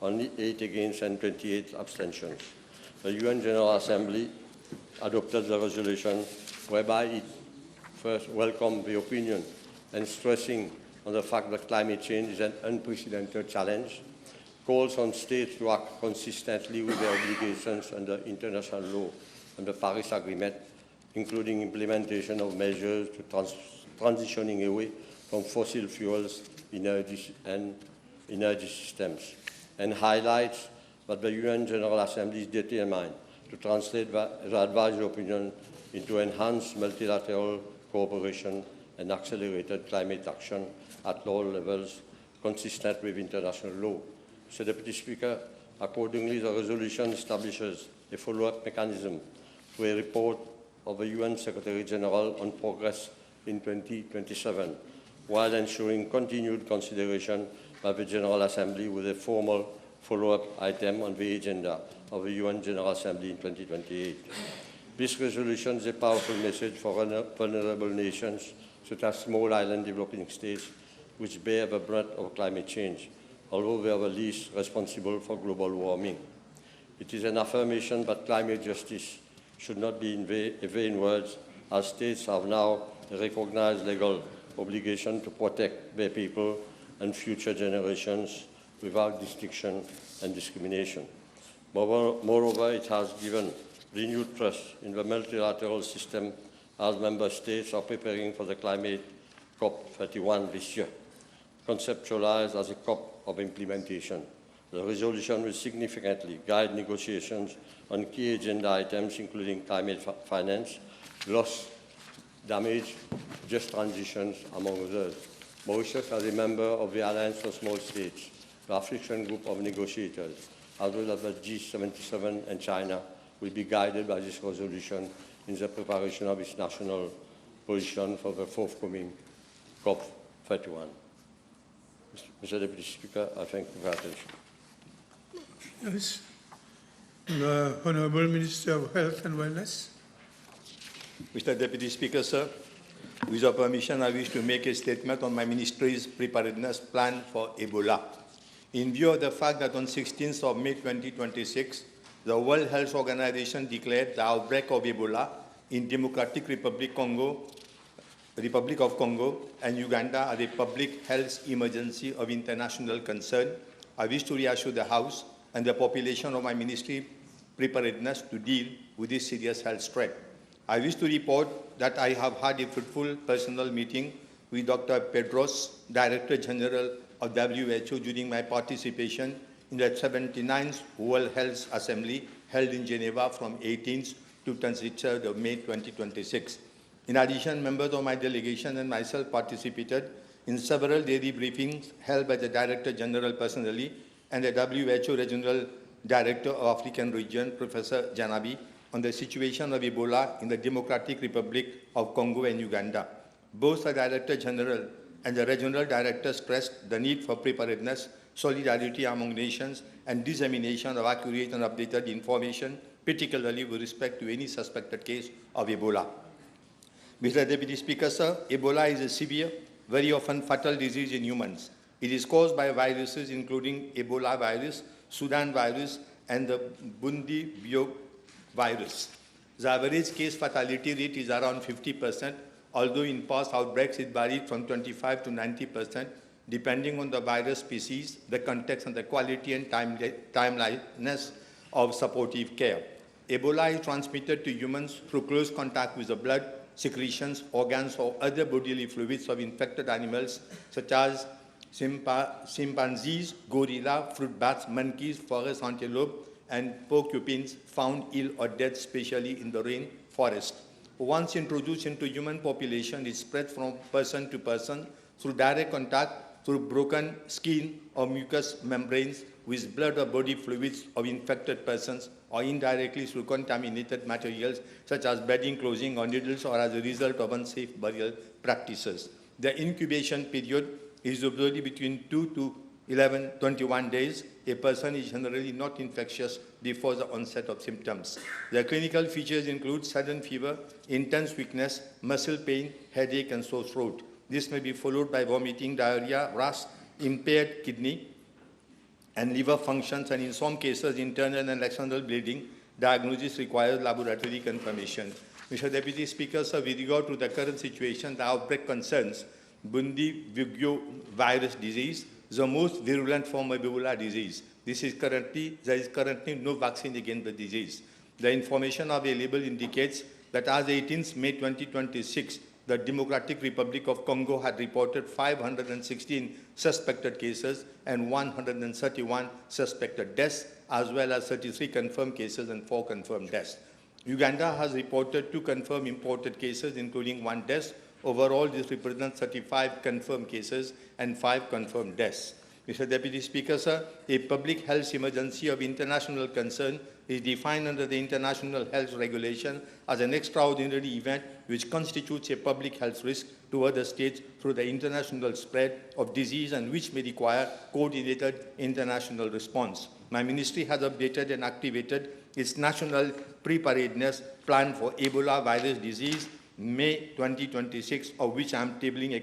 only 8 against and 28 abstentions. The UN General Assembly adopted the resolution whereby it first welcomed the opinion and stressing on the fact that climate change is an unprecedented challenge, calls on states to act consistently with their obligations under international law and the Paris Agreement, including implementation of measures to transitioning away from fossil fuels and energy systems, and highlights that the UN General Assembly is determined to translate the advisory opinion into enhanced multilateral cooperation and accelerated climate action at all levels consistent with international law. Mr. Deputy Speaker, accordingly, the resolution establishes a follow-up mechanism to a report of the UN Secretary General on progress in 2027, while ensuring continued consideration by the General Assembly with a formal follow-up item on the agenda of the UN General Assembly in 2028. This resolution is a powerful message for vulnerable nations, such as small island developing states, which bear the brunt of climate change, although they are the least responsible for global warming. It is an affirmation that climate justice should not be in vain words, as states have now a recognized legal obligation to protect their people and future generations without distinction and discrimination. Moreover, it has given renewed trust in the multilateral system as member states are preparing for the climate COP31 this year, conceptualized as a COP of implementation. The resolution will significantly guide negotiations on key agenda items, including climate finance, loss, damage, just transitions, among others. Mauritius, as a member of the Alliance for Small States, the African group of negotiators, as well as the G77 and China, will be guided by this resolution in the preparation of its national position for the forthcoming COP31. Mr. Deputy Speaker, I thank you for your attention. Yes. The Honourable Minister of Health and Wellness. Mr. Deputy Speaker, sir, with your permission, I wish to make a statement on my ministry's preparedness plan for Ebola. In view of the fact that on 16th of May 2026, the World Health Organization declared the outbreak of Ebola in Democratic Republic of Congo and Uganda as a public health emergency of international concern, I wish to reassure the House and the population of my ministry preparedness to deal with this serious health threat. I wish to report that I have had a fruitful personal meeting with Dr. Pedros, Director General of WHO, during my participation in the 79th World Health Assembly held in Geneva from 18th to 23rd of May 2026. In addition, members of my delegation and myself participated in several daily briefings held by the Director General personally and the WHO Regional Director of African Region, Professor Janabi, on the situation of Ebola in the Democratic Republic of Congo and Uganda. Both the Director General and the Regional Director stressed the need for preparedness, solidarity among nations, and dissemination of accurate and updated information, particularly with respect to any suspected case of Ebola. Mr. Deputy Speaker, sir, Ebola is a severe, very often fatal disease in humans. It is caused by viruses including Ebola virus, Sudan virus, and the Bundibugyo virus. The average case fatality rate is around 50%, although in past outbreaks it varied from 25 to 90%, depending on the virus species, the context, and the quality and timeliness of supportive care. Ebola is transmitted to humans through close contact with the blood, secretions, organs, or other bodily fluids of infected animals, such as chimpanzees, gorilla, fruit bats, monkeys, forest antelope, and porcupines found ill or dead, especially in the rainforest. Once introduced into human population, it spreads from person to person through direct contact, through broken skin or mucous membranes with blood or body fluids of infected persons, or indirectly through contaminated materials such as bedding, clothing, or needles, or as a result of unsafe burial practices. The incubation period is usually between 2 to 21 days. A person is generally not infectious before the onset of symptoms. The clinical features include sudden fever, intense weakness, muscle pain, headache, and sore throat. This may be followed by vomiting, diarrhea, rash, impaired kidney and liver functions, and in some cases, internal and external bleeding. Diagnosis requires laboratory confirmation. Mr. Deputy Speaker, sir, with regard to the current situation, the outbreak concerns Bundibugyo virus disease, the most virulent form of Ebola disease. There is currently no vaccine against the disease. The information available indicates that as 18th May 2026, the Democratic Republic of Congo had reported 516 suspected cases and 131 suspected deaths, as well as 33 confirmed cases and 4 confirmed deaths. Uganda has reported 2 confirmed imported cases, including 1 death. Overall, this represents 35 confirmed cases and 5 confirmed deaths. Mr. Deputy Speaker, sir, a public health emergency of international concern is defined under the International Health Regulation as an extraordinary event which constitutes a public health risk to other states through the international spread of disease and which may require coordinated international response. My ministry has updated and activated its national preparedness plan for Ebola virus disease May 2026, of which I am tabling a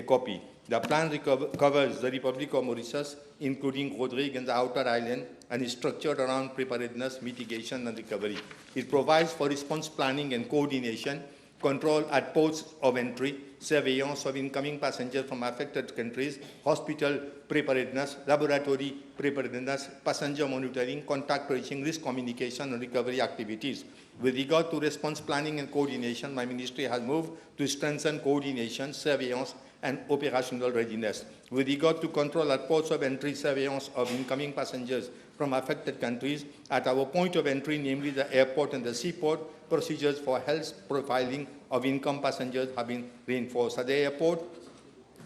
copy. The plan covers the Republic of Mauritius, including Rodrigue and the Outer Island, and is structured around preparedness, mitigation, and recovery. It provides for response planning and coordination, control at ports of entry, surveillance of incoming passengers from affected countries, hospital preparedness, laboratory preparedness, passenger monitoring, contact tracing, risk communication, and recovery activities. With regard to response planning and coordination, my ministry has moved to strengthen coordination, surveillance, and operational readiness. With regard to control at ports of entry, surveillance of incoming passengers from affected countries, at our point of entry, namely the airport and the seaport, procedures for health profiling of incoming passengers have been reinforced. At the airport,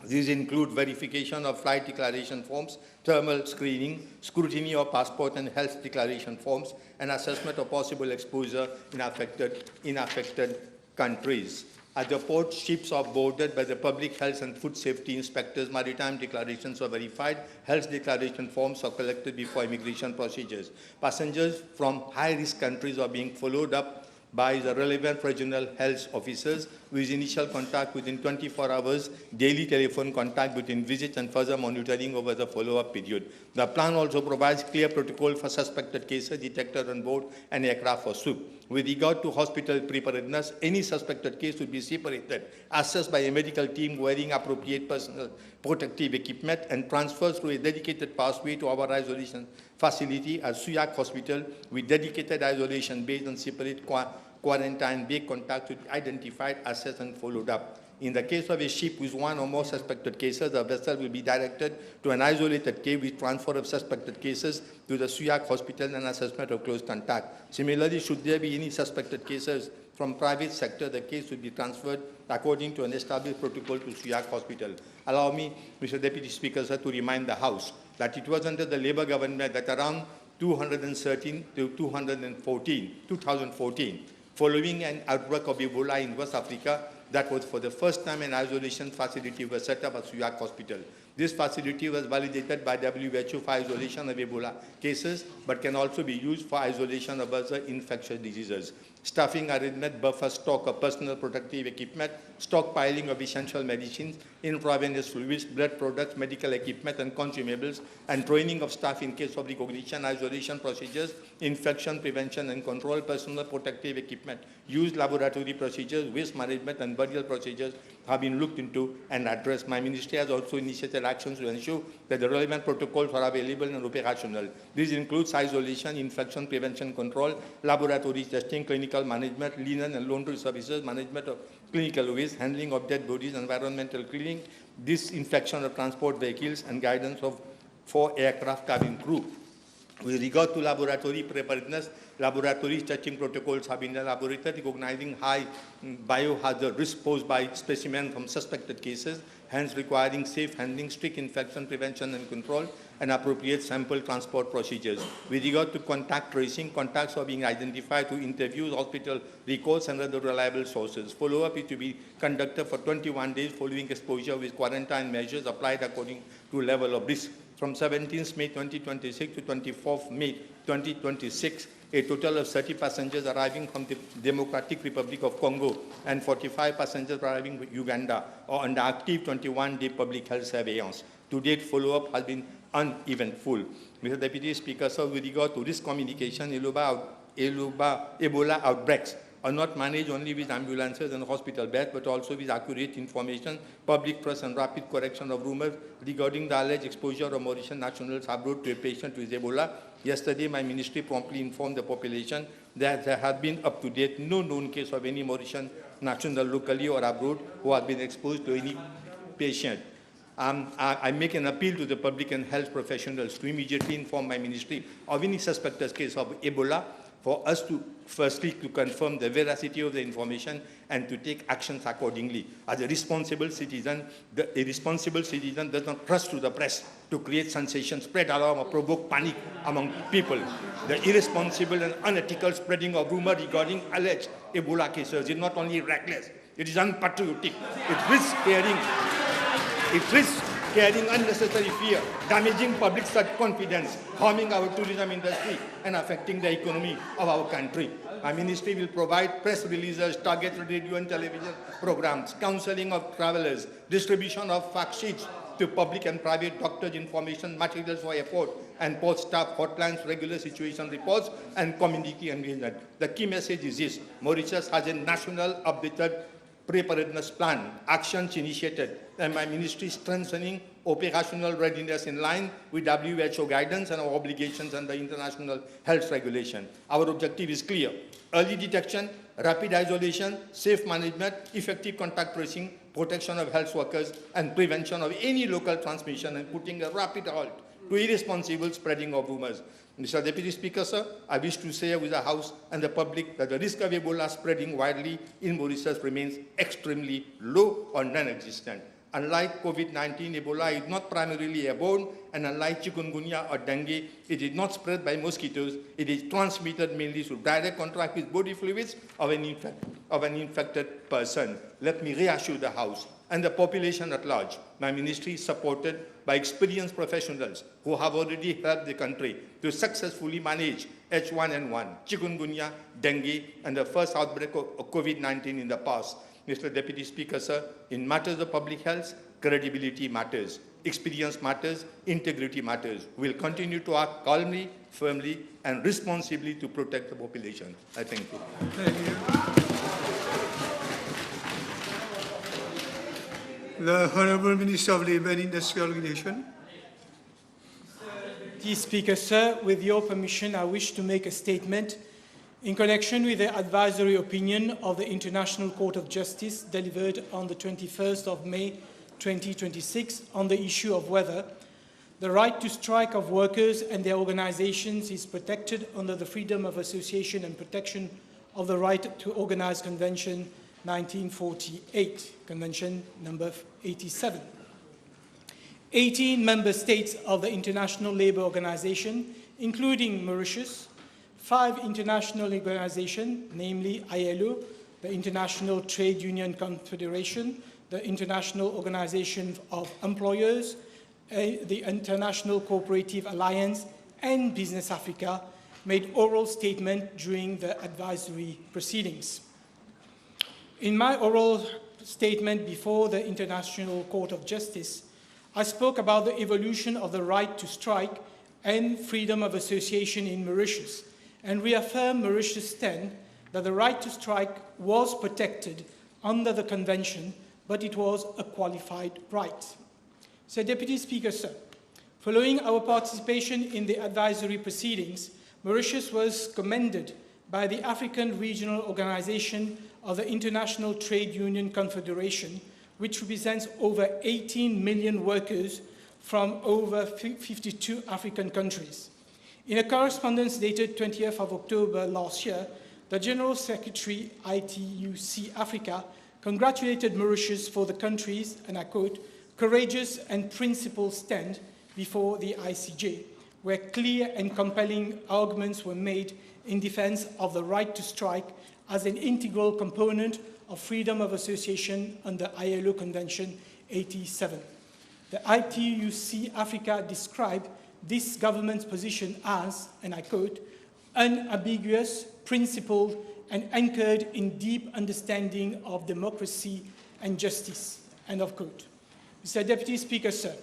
these include verification of flight declaration forms, thermal screening, scrutiny of passport and health declaration forms, and assessment of possible exposure in affected countries. At the port, ships are boarded by the public health and food safety inspectors. Maritime declarations are verified. Health declaration forms are collected before immigration procedures. Passengers from high-risk countries are being followed up by the relevant regional health officers with initial contact within 24 hours, daily telephone contact between visits, and further monitoring over the follow-up period. The plan also provides clear protocol for suspected cases detected on board an aircraft or ship. With regard to hospital preparedness, any suspected case would be separated, assessed by a medical team wearing appropriate personal protective equipment, and transferred through a dedicated pathway to our isolation facility at Suivez Hospital with dedicated isolation based on separate quarantine bay contacts to be identified, assessed, and followed up. In the case of a ship with one or more suspected cases, the vessel will be directed to an isolated cave with transfer of suspected cases to the Suivez hospital and assessment of close contact. Similarly, should there be any suspected cases from private sector, the case will be transferred according to an established protocol to Suivez hospital. Allow me, Mr. Deputy Speaker, sir, to remind the House that it was under the Labour government that around 2013 to 2014, following an outbreak of Ebola in West Africa, that was for the first time an isolation facility was set up at Suivez Hospital. This facility was validated by WHO for isolation of Ebola cases, but can also be used for isolation of other infectious diseases. Staffing arrangement, buffer stock of personal protective equipment, stockpiling of essential medicines, intravenous fluids, blood products, medical equipment and consumables, and training of staff in case of recognition, isolation procedures, infection prevention and control, personal protective equipment, used laboratory procedures, waste management and burial procedures have been looked into and addressed. My ministry has also initiated actions to ensure that the relevant protocols are available and operational. This includes isolation, infection prevention control, laboratory testing, clinical management, linen and laundry services, management of clinical waste, handling of dead bodies, environmental cleaning, disinfection of transport vehicles, and guidance of 4 aircraft cabin crew. With regard to laboratory preparedness, laboratory testing protocols have been elaborated, recognizing high biohazard risk posed by specimens from suspected cases, hence requiring safe handling, strict infection prevention and control, and appropriate sample transport procedures. With regard to contact tracing, contacts are being identified through interviews, hospital records, and other reliable sources. Follow-up is to be conducted for 21 days following exposure with quarantine measures applied according to level of risk. From 17th May 2026 to 24th May 2026, a total of 30 passengers arriving from the Democratic Republic of Congo and 45 passengers arriving from Uganda are under active 21-day public health surveillance. To date, follow-up has been uneventful. Mr. Deputy Speaker, sir, with regard to risk communication, Ebola outbreaks are not managed only with ambulances and hospital beds, but also with accurate information, public press and rapid correction of rumors regarding the alleged exposure of Mauritian nationals abroad to a patient with Ebola. Yesterday, my ministry promptly informed the population that there had been up to date no known case of any Mauritian national locally or abroad who had been exposed to any patient. I make an appeal to the public and health professionals to immediately inform my ministry of any suspected case of Ebola, for us to firstly to confirm the veracity of the information and to take actions accordingly. As a responsible citizen does not trust to the press to create sensation, spread alarm or provoke panic among people. The irresponsible and unethical spreading of rumor regarding alleged Ebola cases is not only reckless, it is unpatriotic. It risks carrying unnecessary fear, damaging public confidence, harming our tourism industry, and affecting the economy of our country. My ministry will provide press releases, targeted radio and television programs, counseling of travelers, distribution of fact sheets to public and private doctors, information materials for airport and port staff, hotlines, regular situation reports, and community engagement. The key message is this: Mauritius has a national updated preparedness plan, actions initiated, and my ministry strengthening operational readiness in line with WHO guidance and our obligations under international health regulation. Our objective is clear: early detection, rapid isolation, safe management, effective contact tracing, protection of health workers, and prevention of any local transmission, and putting a rapid halt to irresponsible spreading of rumors. Mr. Deputy Speaker, sir, I wish to share with the House and the public that the risk of Ebola spreading widely in Mauritius remains extremely low or non-existent. Unlike COVID-19, Ebola is not primarily airborne, and unlike chikungunya or dengue, it is not spread by mosquitoes. It is transmitted mainly through direct contact with body fluids of an infected person. Let me reassure the House and the population at large. My ministry is supported by experienced professionals who have already helped the country to successfully manage H1N1, chikungunya, dengue, and the first outbreak of COVID-19 in the past. Mr. Deputy Speaker, sir, in matters of public health, credibility matters, experience matters, integrity matters. We will continue to act calmly, firmly, and responsibly to protect the population. I thank you. Thank you. The Honourable Minister of Labour and Industrial Relations. Deputy Speaker, sir, with your permission, I wish to make a statement in connection with the advisory opinion of the International Court of Justice delivered on the 21st of May 2026 on the issue of whether the right to strike of workers and their organizations is protected under the Freedom of Association and Protection of the Right to Organize Convention 1948, Convention number 87. 18 member states of the International Labour Organization, including Mauritius, 5 international organizations, namely ILO, the International Trade Union Confederation, the International Organization of Employers, the International Cooperative Alliance, and Business Africa, made oral statement during the advisory proceedings. In my oral statement before the International Court of Justice, I spoke about the evolution of the right to strike and freedom of association in Mauritius, and reaffirmed Mauritius' stand that the right to strike was protected under the Convention, but it was a qualified right. So, Deputy Speaker, sir, following our participation in the advisory proceedings, Mauritius was commended by the African Regional Organization of the International Trade Union Confederation, which represents over 18 million workers from over 52 African countries. In a correspondence dated 20th of October last year, the General Secretary, ITUC Africa, congratulated Mauritius for the country's, and I quote, courageous and principled stand before the ICJ, where clear and compelling arguments were made in defense of the right to strike as an integral component of freedom of association under ILO Convention 87. The ITUC Africa described this government's position as, and I quote, unambiguous, principled, and anchored in deep understanding of democracy and justice, end of quote. Mr. Deputy Speaker, sir,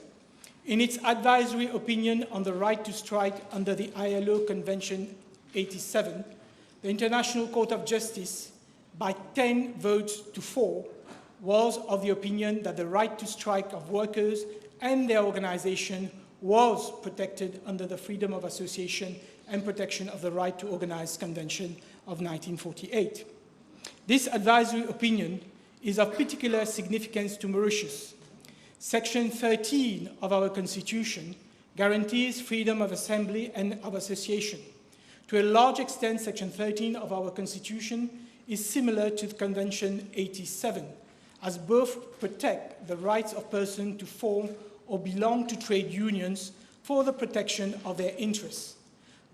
in its advisory opinion on the right to strike under the ILO Convention 87, the International Court of Justice, by 10 votes to 4, was of the opinion that the right to strike of workers and their organization was protected under the Freedom of Association and Protection of the Right to Organize Convention of 1948. This advisory opinion is of particular significance to Mauritius. Section 13 of our Constitution guarantees freedom of assembly and of association. To a large extent, Section 13 of our Constitution is similar to the Convention 87, as both protect the rights of persons to form or belong to trade unions for the protection of their interests.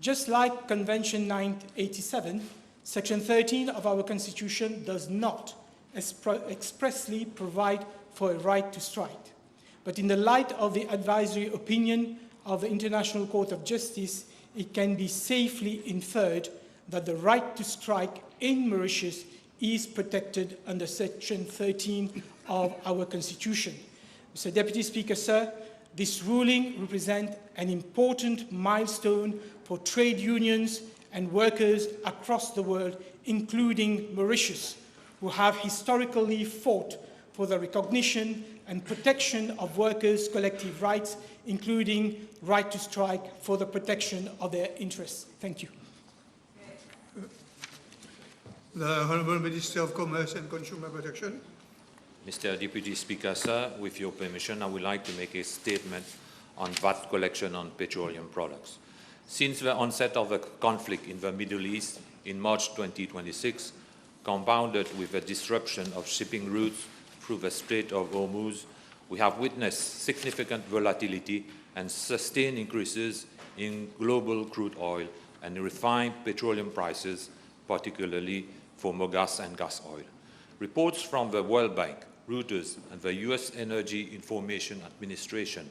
Just like Convention 987, Section 13 of our Constitution does not expressly provide for a right to strike. But in the light of the advisory opinion of the International Court of Justice, it can be safely inferred that the right to strike in Mauritius is protected under Section 13 of our Constitution. Mr. Deputy Speaker, sir, this ruling represents an important milestone for trade unions and workers across the world, including Mauritius, who have historically fought for the recognition and protection of workers' collective rights, including right to strike for the protection of their interests. Thank you. The Honourable Minister of Commerce and Consumer Protection. Mr. Deputy Speaker, sir, with your permission, I would like to make a statement on VAT collection on petroleum products. Since the onset of the conflict in the Middle East in March 2026, compounded with the disruption of shipping routes through the Strait of Hormuz, we have witnessed significant volatility and sustained increases in global crude oil and refined petroleum prices, particularly for mogas and gas oil. Reports from the World Bank, Reuters, and the U.S. Energy Information Administration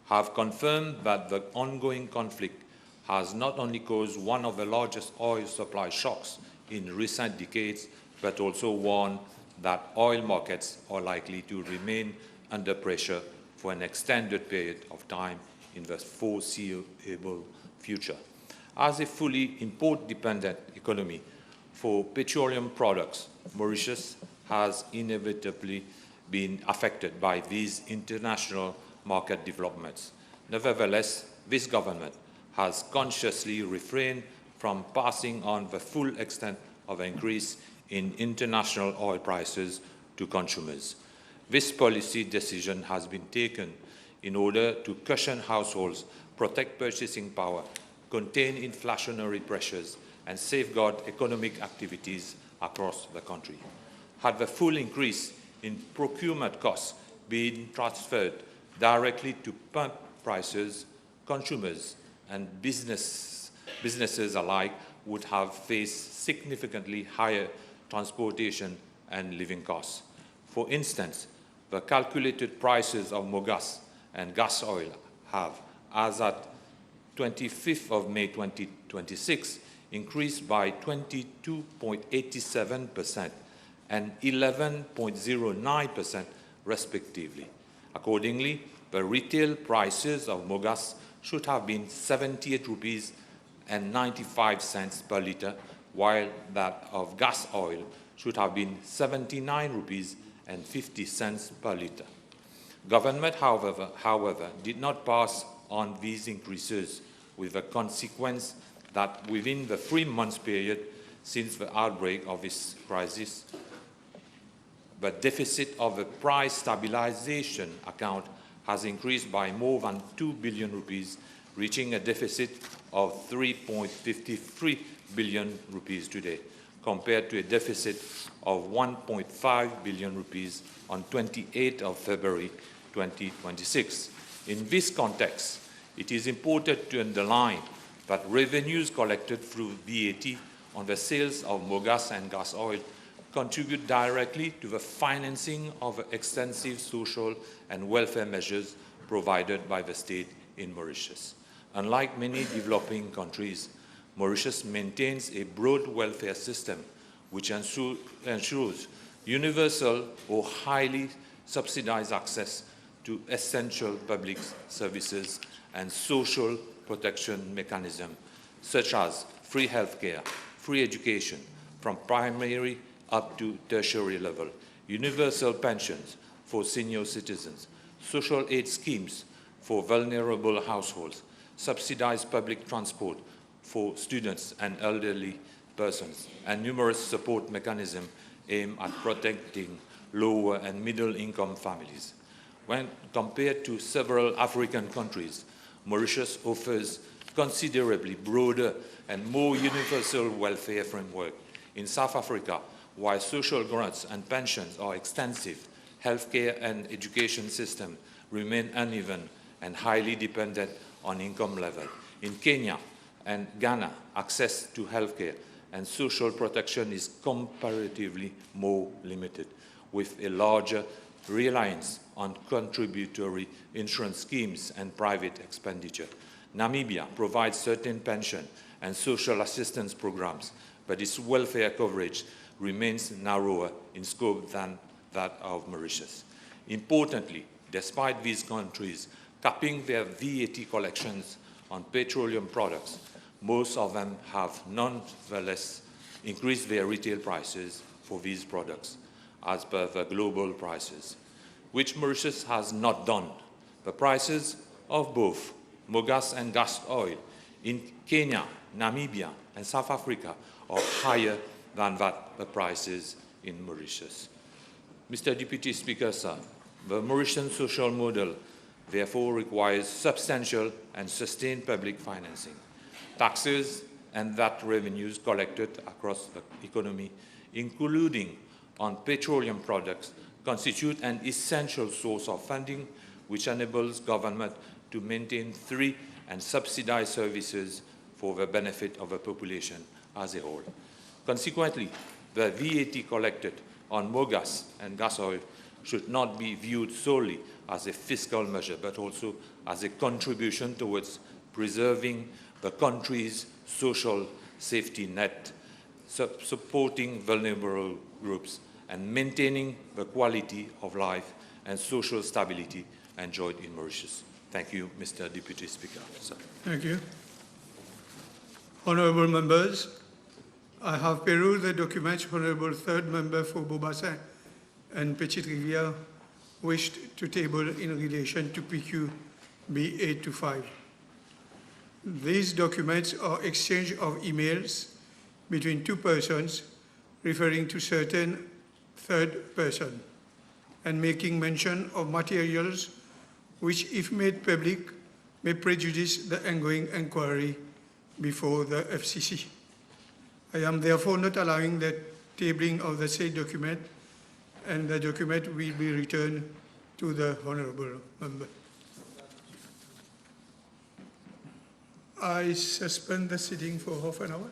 have confirmed that the ongoing conflict has not only caused one of the largest oil supply shocks in recent decades, but also warned that oil markets are likely to remain under pressure for an extended period of time in the foreseeable future. As a fully import-dependent economy for petroleum products, Mauritius has inevitably been affected by these international market developments. Nevertheless, this government has consciously refrained from passing on the full extent of an increase in international oil prices to consumers. This policy decision has been taken in order to cushion households, protect purchasing power, contain inflationary pressures, and safeguard economic activities across the country. Had the full increase in procurement costs been transferred directly to pump prices, consumers and businesses alike would have faced significantly higher transportation and living costs. For instance, the calculated prices of mogas and gas oil have, as at 25th of May 2026, increased by 22.87% and 11.09% respectively. Accordingly, the retail prices of mogas should have been 78 rupees and 95 cents per litre, while that of gas oil should have been 79 rupees and 50 cents per litre. Government, however, did not pass on these increases, with the consequence that within the 3 months period since the outbreak of this crisis, the deficit of the price stabilization account has increased by more than 2 billion rupees, reaching a deficit of 3.53 billion rupees today, compared to a deficit of 1.5 billion rupees on 28th of February 2026. In this context, it is important to underline that revenues collected through VAT on the sales of mogas and gas oil contribute directly to the financing of extensive social and welfare measures provided by the state in Mauritius. Unlike many developing countries, Mauritius maintains a broad welfare system which ensures universal or highly subsidized access to essential public services and social protection mechanisms such as free healthcare, free education from primary up to tertiary level, universal pensions for senior citizens, social aid schemes for vulnerable households, subsidized public transport for students and elderly persons, and numerous support mechanisms aimed at protecting lower and middle-income families. When compared to several African countries, Mauritius offers considerably broader and more universal welfare framework. In South Africa, while social grants and pensions are extensive, healthcare and education systems remain uneven and highly dependent on income level. In Kenya and Ghana, access to healthcare and social protection is comparatively more limited, with a larger reliance on contributory insurance schemes and private expenditure. Namibia provides certain pension and social assistance programs, but its welfare coverage remains narrower in scope than that of Mauritius. Importantly, despite these countries capping their VAT collections on petroleum products, most of them have nonetheless increased their retail prices for these products as per the global prices, which Mauritius has not done. The prices of both mogas and gas oil in Kenya, Namibia, and South Africa are higher than the prices in Mauritius. Mr. Deputy Speaker, sir, the Mauritian social model therefore requires substantial and sustained public financing. Taxes and VAT revenues collected across the economy, including on petroleum products, constitute an essential source of funding which enables government to maintain free and subsidized services for the benefit of the population as a whole. Consequently, the VAT collected on mogas and gas oil should not be viewed solely as a fiscal measure, but also as a contribution towards preserving the country's social safety net, supporting vulnerable groups, and maintaining the quality of life and social stability enjoyed in Mauritius. Thank you, Mr. Deputy Speaker. Sir. Thank you. Honourable members, I have perused the documents Honourable Third Member for Beaubassin and Petite Rivière wished to table in relation to PQ B 825. These documents are exchange of emails between two persons referring to certain third person and making mention of materials which, if made public, may prejudice the ongoing inquiry before the FCC. I am therefore not allowing the tabling of the said document, and the document will be returned to the honourable member. I suspend the sitting for half an hour.